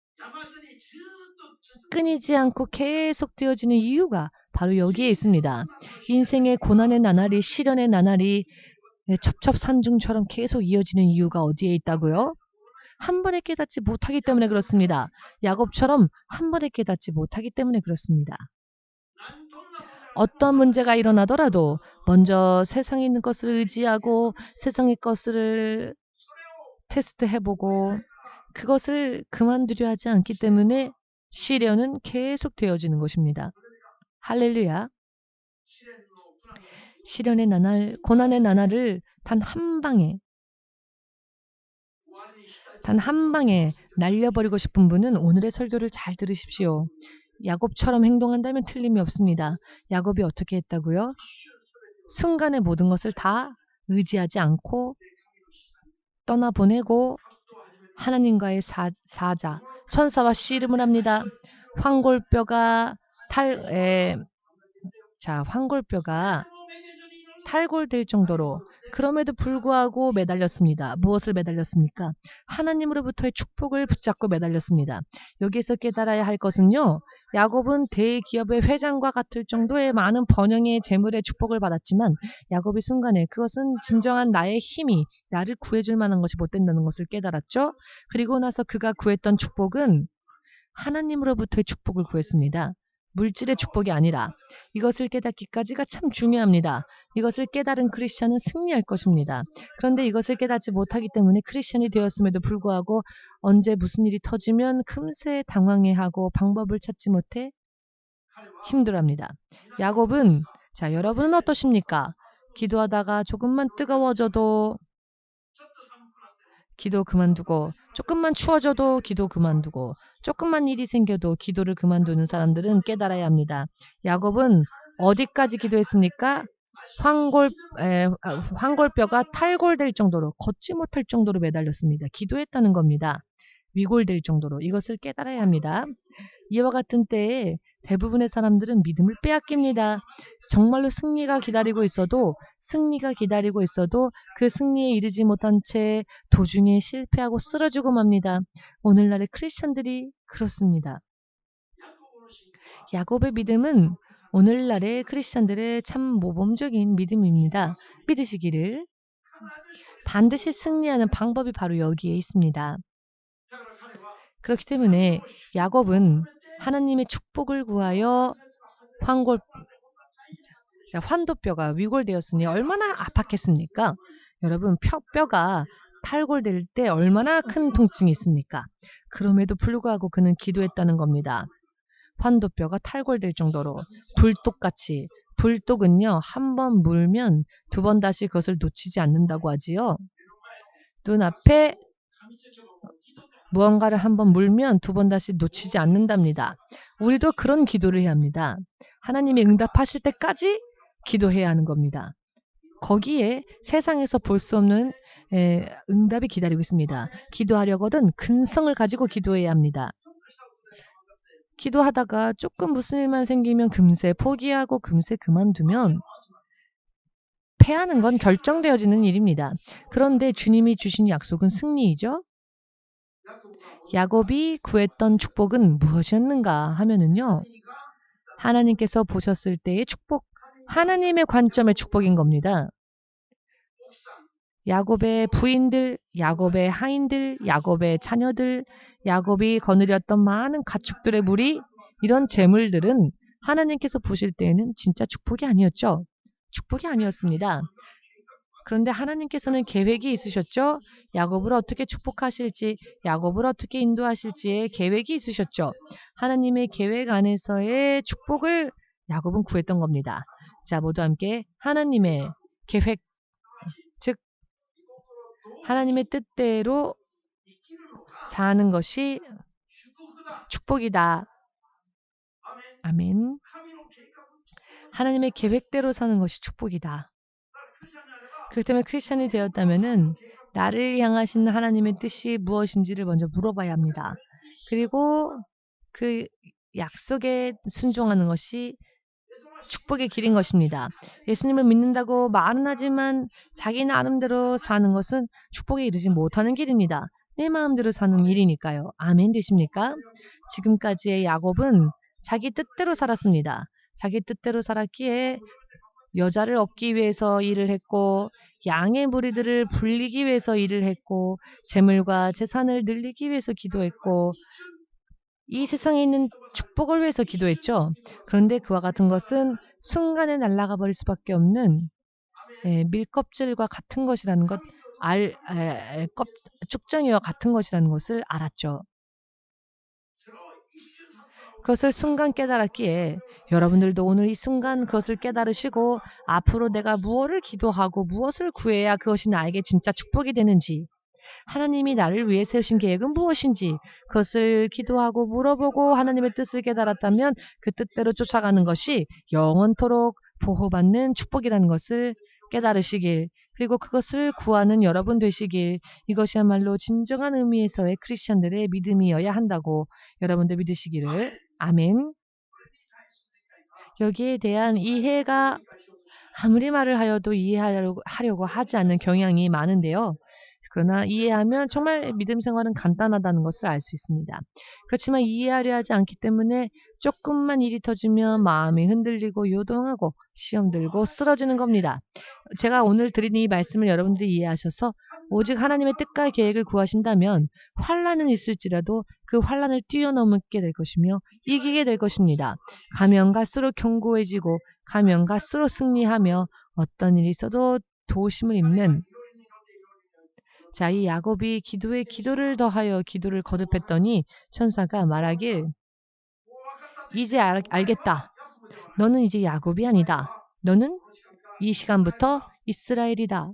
끊이지 않고 계속 되어지는 이유가 바로 여기에 있습니다. 인생의 고난의 나날이, 시련의 나날이 첩첩산중처럼 계속 이어지는 이유가 어디에 있다고요? 한 번에 깨닫지 못하기 때문에 그렇습니다. 야곱처럼 한 번에 깨닫지 못하기 때문에 그렇습니다. 어떤 문제가 일어나더라도 먼저 세상에 있는 것을 의지하고 세상의 것을 테스트해보고 그것을 그만두려 하지 않기 때문에 시련은 계속 되어지는 것입니다. 할렐루야. 시련의 나날, 고난의 나날을 단 한 방에 날려버리고 싶은 분은 오늘의 설교를 잘 들으십시오. 야곱처럼 행동한다면 틀림이 없습니다. 야곱이 어떻게 했다고요? 순간에 모든 것을 다 의지하지 않고 떠나보내고 하나님과의 사자, 천사와 씨름을 합니다. 황골뼈가 탈골될 정도로 그럼에도 불구하고 매달렸습니다. 무엇을 매달렸습니까? 하나님으로부터의 축복을 붙잡고 매달렸습니다. 여기에서 깨달아야 할 것은요. 야곱은 대기업의 회장과 같을 정도의 많은 번영의 재물의 축복을 받았지만 야곱이 순간에 그것은 진정한 나의 힘이 나를 구해줄 만한 것이 못 된다는 것을 깨달았죠. 그리고 나서 그가 구했던 축복은 하나님으로부터의 축복을 구했습니다. 물질의 축복이 아니라 이것을 깨닫기까지가 참 중요합니다. 이것을 깨달은 크리스천은 승리할 것입니다. 그런데 이것을 깨닫지 못하기 때문에 크리스천이 되었음에도 불구하고 언제 무슨 일이 터지면 금세 당황해하고 방법을 찾지 못해 힘들어합니다. 야곱은 자 여러분은 어떠십니까? 기도하다가 조금만 뜨거워져도 기도 그만두고 조금만 추워져도 기도 그만두고 조금만 일이 생겨도 기도를 그만두는 사람들은 깨달아야 합니다. 야곱은 어디까지 기도했습니까? 황골뼈가 탈골될 정도로 걷지 못할 정도로 매달렸습니다. 기도했다는 겁니다. 위골될 정도로 이것을 깨달아야 합니다. 이와 같은 때에 대부분의 사람들은 믿음을 빼앗깁니다. 정말로 승리가 기다리고 있어도 그 승리에 이르지 못한 채 도중에 실패하고 쓰러지고 맙니다. 오늘날의 크리스천들이 그렇습니다. 야곱의 믿음은 오늘날의 크리스천들의 참 모범적인 믿음입니다. 믿으시기를. 반드시 승리하는 방법이 바로 여기에 있습니다. 그렇기 때문에 야곱은 하나님의 축복을 구하여 환도뼈가 위골되었으니 얼마나 아팠겠습니까? 여러분 뼈가 탈골될 때 얼마나 큰 통증이 있습니까? 그럼에도 불구하고 그는 기도했다는 겁니다. 환도뼈가 탈골될 정도로 불독같이 불독은요 한 번 물면 두 번 다시 그것을 놓치지 않는다고 하지요. 눈앞에 무언가를 한번 물면 두 번 다시 놓치지 않는답니다. 우리도 그런 기도를 해야 합니다. 하나님이 응답하실 때까지 기도해야 하는 겁니다. 거기에 세상에서 볼 수 없는 응답이 기다리고 있습니다. 기도하려거든 근성을 가지고 기도해야 합니다. 기도하다가 조금 무슨 일만 생기면 금세 포기하고 금세 그만두면 패하는 건 결정되어지는 일입니다. 그런데 주님이 주신 약속은 승리이죠. 야곱이 구했던 축복은 무엇이었는가 하면은요. 하나님께서 보셨을 때의 축복, 하나님의 관점의 축복인 겁니다. 야곱의 부인들, 야곱의 하인들, 야곱의 자녀들, 야곱이 거느렸던 많은 가축들의 무리, 이런 재물들은 하나님께서 보실 때에는 진짜 축복이 아니었죠. 축복이 아니었습니다. 그런데 하나님께서는 계획이 있으셨죠. 야곱을 어떻게 축복하실지, 야곱을 어떻게 인도하실지의 계획이 있으셨죠. 하나님의 계획 안에서의 축복을 야곱은 구했던 겁니다. 자, 모두 함께 하나님의 계획, 즉 하나님의 뜻대로 사는 것이 축복이다. 아멘. 하나님의 계획대로 사는 것이 축복이다. 그렇기 때문에 크리스천이 되었다면은 나를 향하신 하나님의 뜻이 무엇인지를 먼저 물어봐야 합니다. 그리고 그 약속에 순종하는 것이 축복의 길인 것입니다. 예수님을 믿는다고 말은 하지만 자기 나름대로 사는 것은 축복에 이르지 못하는 길입니다. 내 마음대로 사는 일이니까요. 아멘 되십니까? 지금까지의 야곱은 자기 뜻대로 살았습니다. 자기 뜻대로 살았기에 여자를 얻기 위해서 일을 했고 양의 무리들을 불리기 위해서 일을 했고 재물과 재산을 늘리기 위해서 기도했고 이 세상에 있는 축복을 위해서 기도했죠. 그런데 그와 같은 것은 순간에 날아가 버릴 수밖에 없는 밀껍질과 같은 것이라는 것, 쭉정이와 같은 것이라는 것을 알았죠. 그것을 순간 깨달았기에 여러분들도 오늘 이 순간 그것을 깨달으시고 앞으로 내가 무엇을 기도하고 무엇을 구해야 그것이 나에게 진짜 축복이 되는지 하나님이 나를 위해 세우신 계획은 무엇인지 그것을 기도하고 물어보고 하나님의 뜻을 깨달았다면 그 뜻대로 쫓아가는 것이 영원토록 보호받는 축복이라는 것을 깨달으시길 그리고 그것을 구하는 여러분 되시길 이것이야말로 진정한 의미에서의 크리스천들의 믿음이어야 한다고 여러분들 믿으시기를 아멘. 여기에 대한 이해가 아무리 말을 하여도 이해하려고 하지 않는 경향이 많은데요. 그러나 이해하면 정말 믿음 생활은 간단하다는 것을 알 수 있습니다. 그렇지만 이해하려 하지 않기 때문에 조금만 일이 터지면 마음이 흔들리고 요동하고 시험 들고 쓰러지는 겁니다. 제가 오늘 드린 이 말씀을 여러분들이 이해하셔서 오직 하나님의 뜻과 계획을 구하신다면 환난은 있을지라도 그 환난을 뛰어넘게 될 것이며 이기게 될 것입니다. 가면 갈수록 견고해지고 가면 갈수록 승리하며 어떤 일이 있어도 도심을 입는 자, 이 야곱이 기도에 기도를 더하여 기도를 거듭했더니 천사가 말하길 이제 알겠다. 너는 이제 야곱이 아니다. 너는 이 시간부터 이스라엘이다.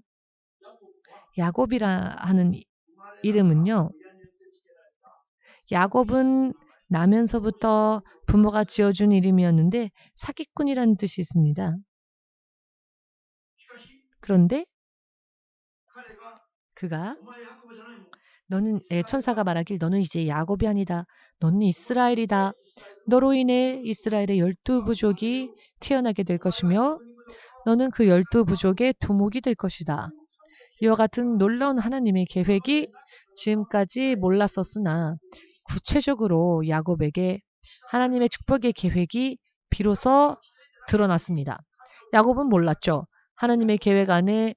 야곱이라 하는 이름은요. 야곱은 나면서부터 부모가 지어준 이름이었는데 사기꾼이라는 뜻이 있습니다. 그런데 그가 천사가 말하길 너는 이제 야곱이 아니다. 너는 이스라엘이다. 너로 인해 이스라엘의 12부족이 태어나게 될 것이며 너는 그 12부족의 두목이 될 것이다. 이와 같은 놀라운 하나님의 계획이 지금까지 몰랐었으나 구체적으로 야곱에게 하나님의 축복의 계획이 비로소 드러났습니다. 야곱은 몰랐죠. 하나님의 계획 안에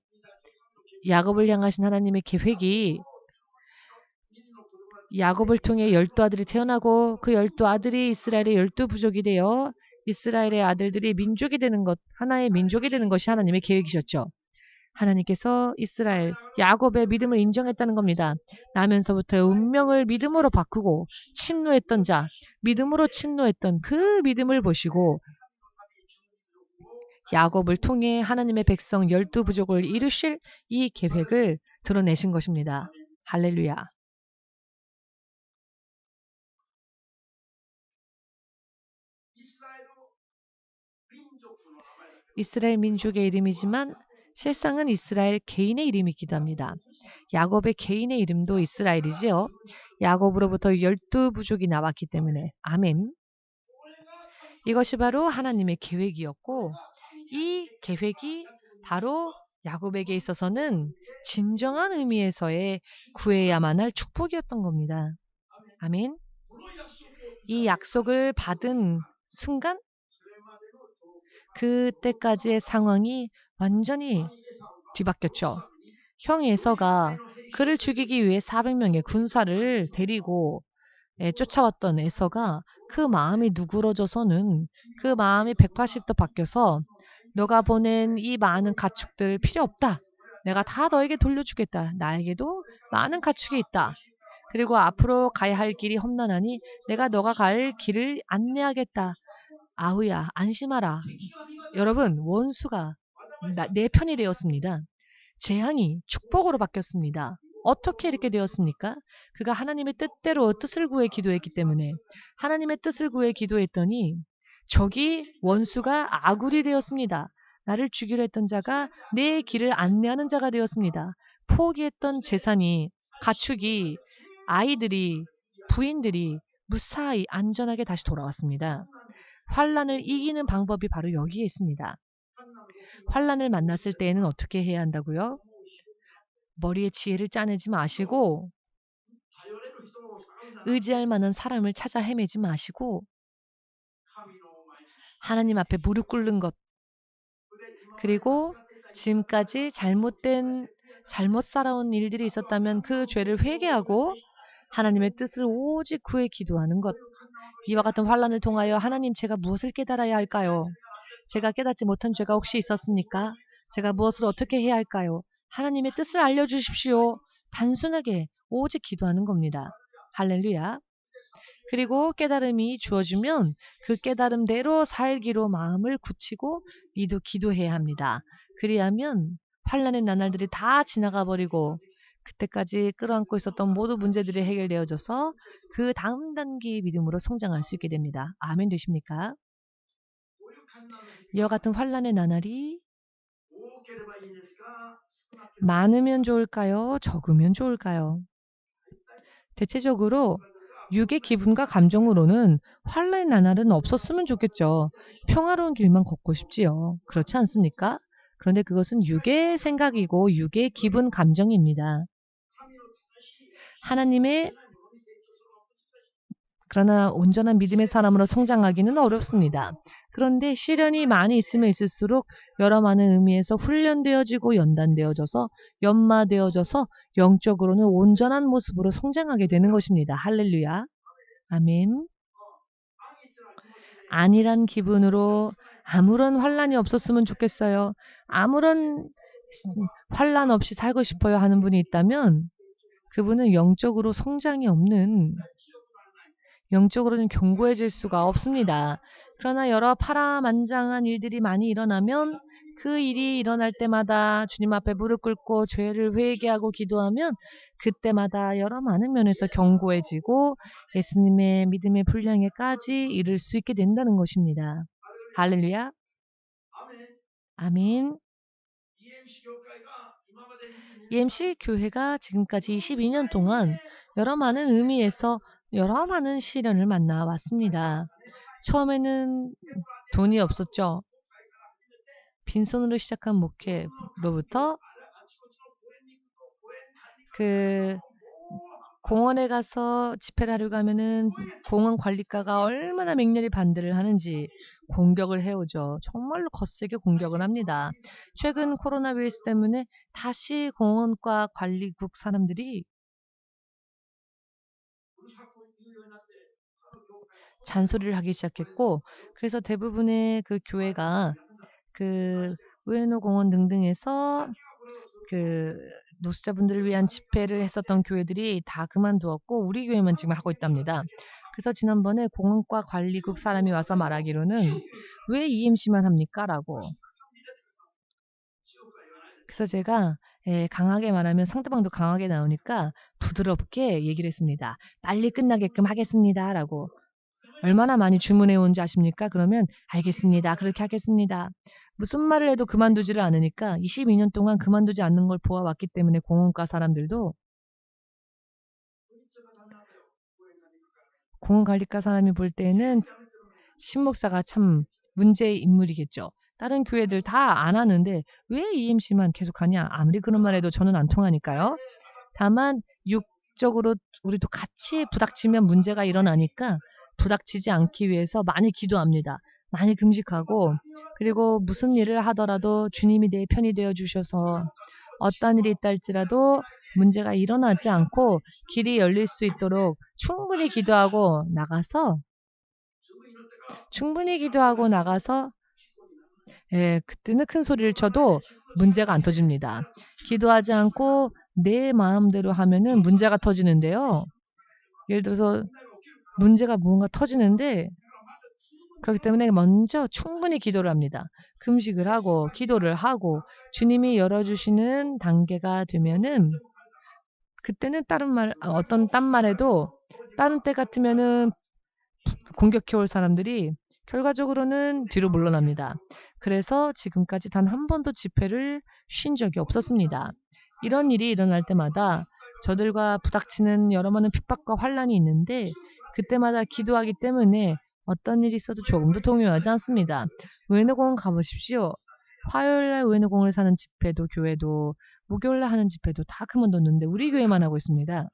야곱을 향하신 하나님의 계획이 야곱을 통해 12아들이 태어나고 그 12아들이 이스라엘의 12부족이 되어 이스라엘의 아들들이 민족이 되는 것, 하나의 민족이 되는 것이 하나님의 계획이셨죠. 하나님께서 이스라엘, 야곱의 믿음을 인정했다는 겁니다. 나면서부터의 운명을 믿음으로 바꾸고 침노했던 자, 믿음으로 침노했던 그 믿음을 보시고 야곱을 통해 하나님의 백성 12부족을 이루실 이 계획을 드러내신 것입니다. 할렐루야. 이스라엘 민족의 이름이지만 실상은 이스라엘 개인의 이름이기도 합니다. 야곱의 개인의 이름도 이스라엘이지요. 야곱으로부터 12부족이 나왔기 때문에 아멘. 이것이 바로 하나님의 계획이었고 이 계획이 바로 야곱에게 있어서는 진정한 의미에서의 구해야만 할 축복이었던 겁니다. 아멘. 이 약속을 받은 순간 그때까지의 상황이 완전히 뒤바뀌었죠. 형 에서가 그를 죽이기 위해 400명의 군사를 데리고 쫓아왔던 에서가 그 마음이 누그러져서는 그 마음이 180도 바뀌어서 너가 보낸 이 많은 가축들 필요 없다. 내가 다 너에게 돌려주겠다. 나에게도 많은 가축이 있다. 그리고 앞으로 가야 할 길이 험난하니 내가 너가 갈 길을 안내하겠다. 아우야 안심하라. 여러분 원수가 내 편이 되었습니다. 재앙이 축복으로 바뀌었습니다. 어떻게 이렇게 되었습니까? 그가 하나님의 뜻대로 뜻을 구해 기도했기 때문에 하나님의 뜻을 구해 기도했더니 적이 원수가 아굴이 되었습니다. 나를 죽이려 했던 자가 내 길을 안내하는 자가 되었습니다. 포기했던 재산이 가축이 아이들이 부인들이 무사히 안전하게 다시 돌아왔습니다. 환난을 이기는 방법이 바로 여기에 있습니다. 환난을 만났을 때에는 어떻게 해야 한다고요? 머리에 지혜를 짜내지 마시고 의지할 만한 사람을 찾아 헤매지 마시고 하나님 앞에 무릎 꿇는 것 그리고 지금까지 잘못 살아온 일들이 있었다면 그 죄를 회개하고 하나님의 뜻을 오직 구해 기도하는 것 이와 같은 환난을 통하여 하나님 제가 무엇을 깨달아야 할까요? 제가 깨닫지 못한 죄가 혹시 있었습니까? 제가 무엇을 어떻게 해야 할까요? 하나님의 뜻을 알려주십시오. 단순하게 오직 기도하는 겁니다. 할렐루야. 그리고 깨달음이 주어지면 그 깨달음대로 살기로 마음을 굳히고 기도해야 합니다. 그리하면 환난의 나날들이 다 지나가 버리고 그때까지 끌어안고 있었던 모든 문제들이 해결되어져서 그 다음 단계의 믿음으로 성장할 수 있게 됩니다. 아멘 되십니까? 이와 같은 환난의 나날이 많으면 좋을까요? 적으면 좋을까요? 대체적으로 육의 기분과 감정으로는 환난의 나날은 없었으면 좋겠죠. 평화로운 길만 걷고 싶지요. 그렇지 않습니까? 그런데 그것은 육의 생각이고 육의 기분 감정입니다. 하나님의 그러나 온전한 믿음의 사람으로 성장하기는 어렵습니다. 그런데 시련이 많이 있으면 있을수록 여러 많은 의미에서 훈련되어지고 연단되어져서 연마되어져서 영적으로는 온전한 모습으로 성장하게 되는 것입니다. 할렐루야. 아멘. 아니란 기분으로 아무런 환란이 없었으면 좋겠어요. 아무런 환란 없이 살고 싶어요 하는 분이 있다면 그분은 영적으로 성장이 없는 영적으로는 견고해질 수가 없습니다. 그러나 여러 파란만장한 일들이 많이 일어나면 그 일이 일어날 때마다 주님 앞에 무릎 꿇고 죄를 회개하고 기도하면 그때마다 여러 많은 면에서 견고해지고 예수님의 믿음의 분량에까지 이를 수 있게 된다는 것입니다. 할렐루야. 아멘. EMC 교회가 지금까지 22년 동안 여러 많은 의미에서 여러 많은 시련을 만나왔습니다. 처음에는 돈이 없었죠. 빈손으로 시작한 목회로부터 공원에 가서 집회를 하려고 하면은 공원 관리과가 얼마나 맹렬히 반대를 하는지 공격을 해오죠. 정말로 거세게 공격을 합니다. 최근 코로나 바이러스 때문에 다시 공원과 관리국 사람들이 잔소리를 하기 시작했고 그래서 대부분의 그 교회가 그 우에노 공원 등등에서 그 노숙자분들을 위한 집회를 했었던 교회들이 다 그만두었고 우리 교회만 지금 하고 있답니다. 그래서 지난번에 공원과 관리국 사람이 와서 말하기로는 왜 EMC만 합니까? 라고. 그래서 제가 강하게 말하면 상대방도 강하게 나오니까 부드럽게 얘기를 했습니다. 빨리 끝나게끔 하겠습니다. 라고. 얼마나 많이 주문해 온지 아십니까? 그러면 알겠습니다. 그렇게 하겠습니다. 무슨 말을 해도 그만두지를 않으니까 22년 동안 그만두지 않는 걸 보아왔기 때문에 공원과 사람들도 공원관리과 사람이 볼 때는 신목사가 참 문제의 인물이겠죠. 다른 교회들 다 안 하는데 왜 EMC만 계속하냐? 아무리 그런 말 해도 저는 안 통하니까요. 다만 육적으로 우리도 같이 부닥치면 문제가 일어나니까 부닥치지 않기 위해서 많이 기도합니다. 많이 금식하고 그리고 무슨 일을 하더라도 주님이 내 편이 되어 주셔서 어떤 일이 있다 할지라도 문제가 일어나지 않고 길이 열릴 수 있도록 충분히 기도하고 나가서 그때는 큰 소리를 쳐도 문제가 안 터집니다. 기도하지 않고 내 마음대로 하면은 문제가 터지는데요. 예를 들어서 문제가 무언가 터지는데 그렇기 때문에 먼저 충분히 기도를 합니다. 금식을 하고 기도를 하고 주님이 열어주시는 단계가 되면은 그때는 어떤 딴 말해도 다른 때 같으면은 공격해올 사람들이 결과적으로는 뒤로 물러납니다. 그래서 지금까지 단 한 번도 집회를 쉰 적이 없었습니다. 이런 일이 일어날 때마다 저들과 부닥치는 여러 많은 핍박과 환란이 있는데 그때마다 기도하기 때문에 어떤 일이 있어도 조금도 동요하지 않습니다. 우에노공원 가보십시오. 화요일날 우에노공원에 사는 집회도 교회도 목요일날 하는 집회도 다 그만뒀는데 우리 교회만 하고 있습니다.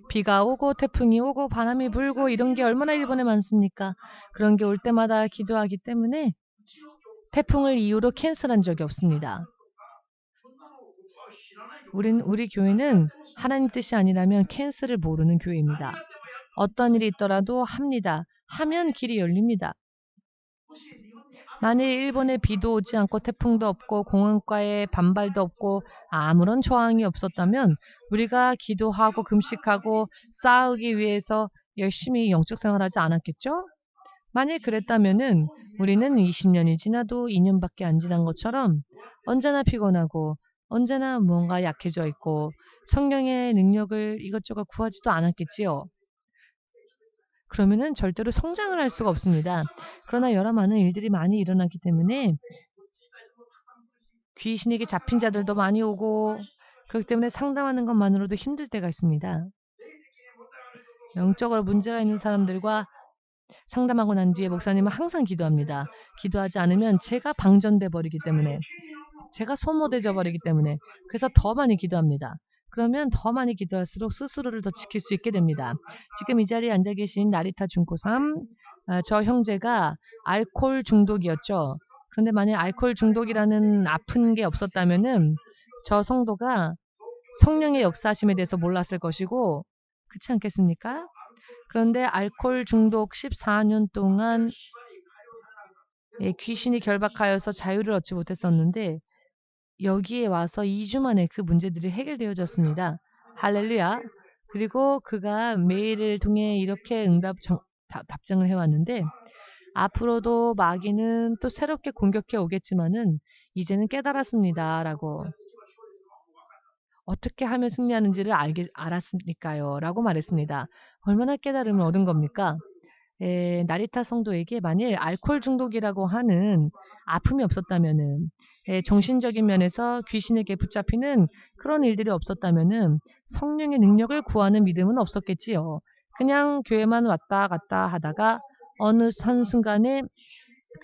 비가 오고 태풍이 오고 바람이 불고 이런 게 얼마나 일본에 많습니까? 그런 게 올 때마다 기도하기 때문에 태풍을 이유로 캔슬한 적이 없습니다. 우리 교회는 하나님 뜻이 아니라면 캔슬을 모르는 교회입니다. 어떤 일이 있더라도 합니다. 하면 길이 열립니다. 만일 일본에 비도 오지 않고 태풍도 없고 공원과의 반발도 없고 아무런 저항이 없었다면 우리가 기도하고 금식하고 싸우기 위해서 열심히 영적 생활하지 않았겠죠? 만일 그랬다면은 우리는 20년이 지나도 2년밖에 안 지난 것처럼 언제나 피곤하고 언제나 무언가 약해져 있고 성령의 능력을 이것저것 구하지도 않았겠지요. 그러면은 절대로 성장을 할 수가 없습니다. 그러나 여러 많은 일들이 많이 일어나기 때문에 귀신에게 잡힌 자들도 많이 오고 그렇기 때문에 상담하는 것만으로도 힘들 때가 있습니다. 영적으로 문제가 있는 사람들과 상담하고 난 뒤에 목사님은 항상 기도합니다. 기도하지 않으면 제가 방전돼 버리기 때문에, 제가 소모되져 버리기 때문에, 그래서 더 많이 기도합니다. 그러면 더 많이 기도할수록 스스로를 더 지킬 수 있게 됩니다. 지금 이 자리에 앉아 계신 나리타 중고3, 저 형제가 알코올 중독이었죠. 그런데 만약 알코올 중독이라는 아픈 게 없었다면은 저 성도가 성령의 역사하심에 대해서 몰랐을 것이고, 그렇지 않겠습니까? 그런데 알코올 중독 14년 동안 귀신이 결박하여서 자유를 얻지 못했었는데 여기에 와서 2주 만에 그 문제들이 해결되어졌습니다. 할렐루야. 그리고 그가 메일을 통해 이렇게 답장을 해왔는데, 앞으로도 마귀는 또 새롭게 공격해 오겠지만은 이제는 깨달았습니다. 라고. 어떻게 하면 승리하는지를 알았으니까요. 라고 말했습니다. 얼마나 깨달음을 얻은 겁니까? 나리타 성도에게 만일 알코올 중독이라고 하는 아픔이 없었다면은, 정신적인 면에서 귀신에게 붙잡히는 그런 일들이 없었다면은 성령의 능력을 구하는 믿음은 없었겠지요. 그냥 교회만 왔다 갔다 하다가 어느 한순간에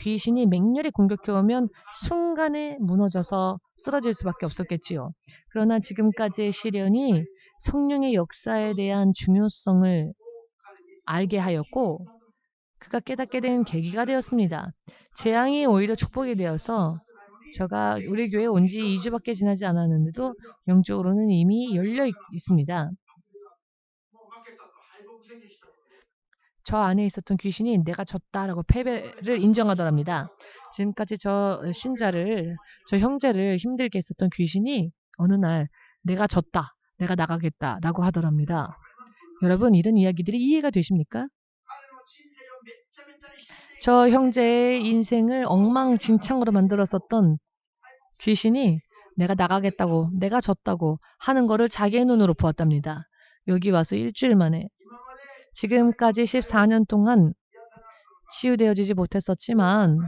귀신이 맹렬히 공격해오면 순간에 무너져서 쓰러질 수밖에 없었겠지요. 그러나 지금까지의 시련이 성령의 역사에 대한 중요성을 알게 하였고 그가 깨닫게 된 계기가 되었습니다. 재앙이 오히려 축복이 되어서 제가 우리 교회에 온 지 2주밖에 지나지 않았는데도 영적으로는 이미 열려 있습니다. 저 안에 있었던 귀신이 내가 졌다라고 패배를 인정하더랍니다. 지금까지 저 형제를 힘들게 했었던 귀신이 어느 날 내가 졌다, 내가 나가겠다라고 하더랍니다. 여러분, 이런 이야기들이 이해가 되십니까? 저 형제의 인생을 엉망진창으로 만들었었던 귀신이 내가 나가겠다고, 내가 졌다고 하는 거를 자기의 눈으로 보았답니다. 여기 와서 일주일 만에, 지금까지 14년 동안 치유되어지지 못했었지만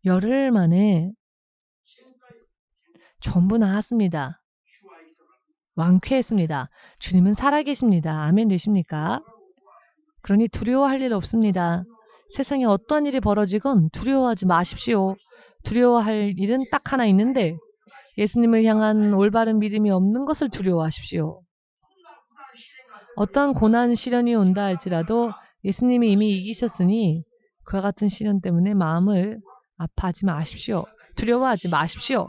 열흘 만에 전부 나았습니다. 완쾌했습니다. 주님은 살아계십니다. 아멘 되십니까? 그러니 두려워할 일 없습니다. 세상에 어떤 일이 벌어지건 두려워하지 마십시오. 두려워할 일은 딱 하나 있는데 예수님을 향한 올바른 믿음이 없는 것을 두려워하십시오. 어떤 고난 시련이 온다 할지라도 예수님이 이미 이기셨으니 그와 같은 시련 때문에 마음을 아파하지 마십시오. 두려워하지 마십시오.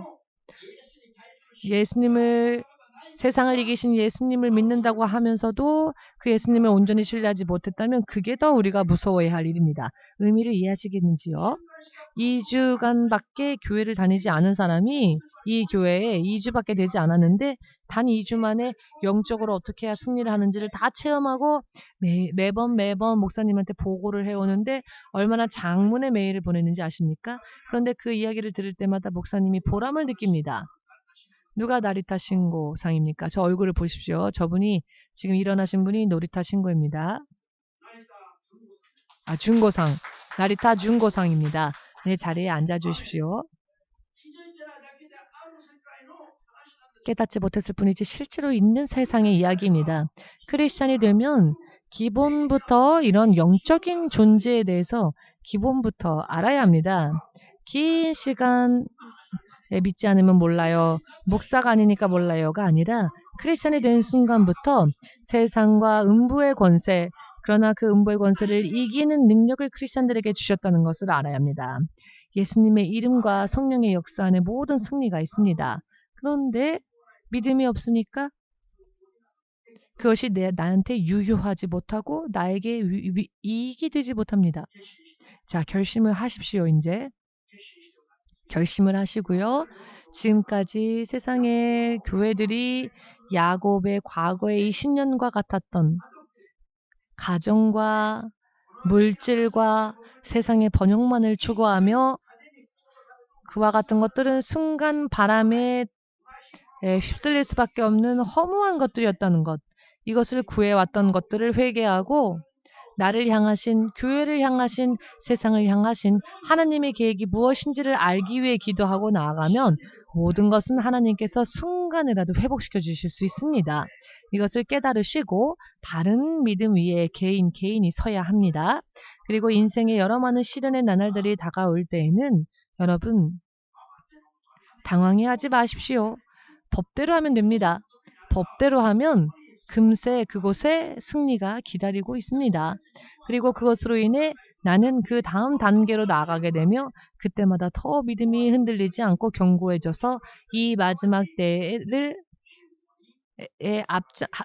세상을 이기신 예수님을 믿는다고 하면서도 그 예수님을 온전히 신뢰하지 못했다면 그게 더 우리가 무서워해야 할 일입니다. 의미를 이해하시겠는지요? 2주간밖에 교회를 다니지 않은 사람이 이 교회에 2주밖에 되지 않았는데 단 2주 만에 영적으로 어떻게 해야 승리를 하는지를 다 체험하고 매번 목사님한테 보고를 해오는데 얼마나 장문의 메일을 보냈는지 아십니까? 그런데 그 이야기를 들을 때마다 목사님이 보람을 느낍니다. 누가 나리타 신고상입니까? 저 얼굴을 보십시오. 저분이 지금 일어나신 분이 노리타 신고입니다. 중고상. 나리타 중고상입니다. 네, 자리에 앉아 주십시오. 깨닫지 못했을 뿐이지 실제로 있는 세상의 이야기입니다. 크리스찬이 되면 기본부터 이런 영적인 존재에 대해서 기본부터 알아야 합니다. 긴 시간 믿지 않으면 몰라요. 목사가 아니니까 몰라요가 아니라 크리스찬이 된 순간부터 세상과 음부의 권세, 그러나 그 음부의 권세를 이기는 능력을 크리스찬들에게 주셨다는 것을 알아야 합니다. 예수님의 이름과 성령의 역사 안에 모든 승리가 있습니다. 그런데 믿음이 없으니까 그것이 나한테 유효하지 못하고 나에게 이익이 되지 못합니다. 자, 결심을 하십시오. 이제 결심을 하시고요. 지금까지 세상의 교회들이 야곱의 과거의 20년과 같았던 가정과 물질과 세상의 번영만을 추구하며 그와 같은 것들은 순간 바람에 휩쓸릴 수밖에 없는 허무한 것들이었다는 것, 이것을 구해왔던 것들을 회개하고 나를 향하신, 교회를 향하신, 세상을 향하신 하나님의 계획이 무엇인지를 알기 위해 기도하고 나아가면 모든 것은 하나님께서 순간이라도 회복시켜 주실 수 있습니다. 이것을 깨달으시고 바른 믿음 위에 개인이 서야 합니다. 그리고 인생의 여러 많은 시련의 나날들이 다가올 때에는 여러분 당황해하지 마십시오. 법대로 하면 됩니다. 법대로 하면 금세 그곳에 승리가 기다리고 있습니다. 그리고 그것으로 인해 나는 그 다음 단계로 나아가게 되며 그때마다 더 믿음이 흔들리지 않고 견고해져서 이 마지막 때를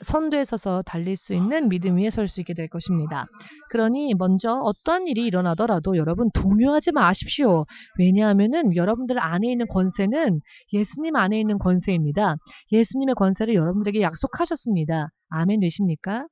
선두에 서서 달릴 수 있는 믿음 위에 설 수 있게 될 것입니다. 그러니 먼저 어떠한 일이 일어나더라도 여러분 동요하지 마십시오. 왜냐하면은 여러분들 안에 있는 권세는 예수님 안에 있는 권세입니다. 예수님의 권세를 여러분들에게 약속하셨습니다. 아멘 되십니까?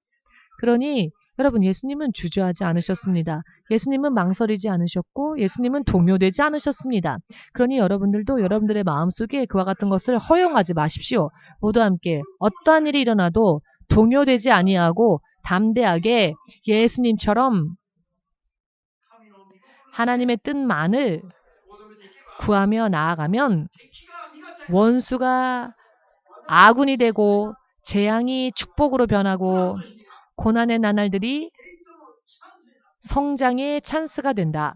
그러니 여러분 예수님은 주저하지 않으셨습니다. 예수님은 망설이지 않으셨고 예수님은 동요되지 않으셨습니다. 그러니 여러분들도 여러분들의 마음속에 그와 같은 것을 허용하지 마십시오. 모두 함께 어떠한 일이 일어나도 동요되지 아니하고 담대하게 예수님처럼 하나님의 뜻만을 구하며 나아가면 원수가 아군이 되고 재앙이 축복으로 변하고 고난의 나날들이 성장의 찬스가 된다.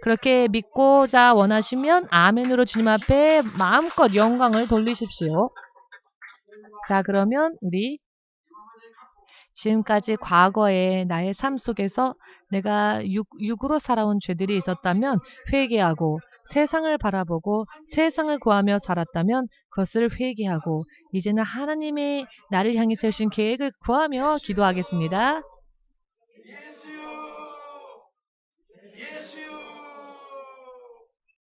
그렇게 믿고자 원하시면 아멘으로 주님 앞에 마음껏 영광을 돌리십시오. 자, 그러면 우리 지금까지 과거에 나의 삶 속에서 내가 육으로 살아온 죄들이 있었다면 회개하고 세상을 바라보고 세상을 구하며 살았다면 그것을 회개하고 이제는 하나님의 나를 향해 세우신 계획을 구하며 기도하겠습니다.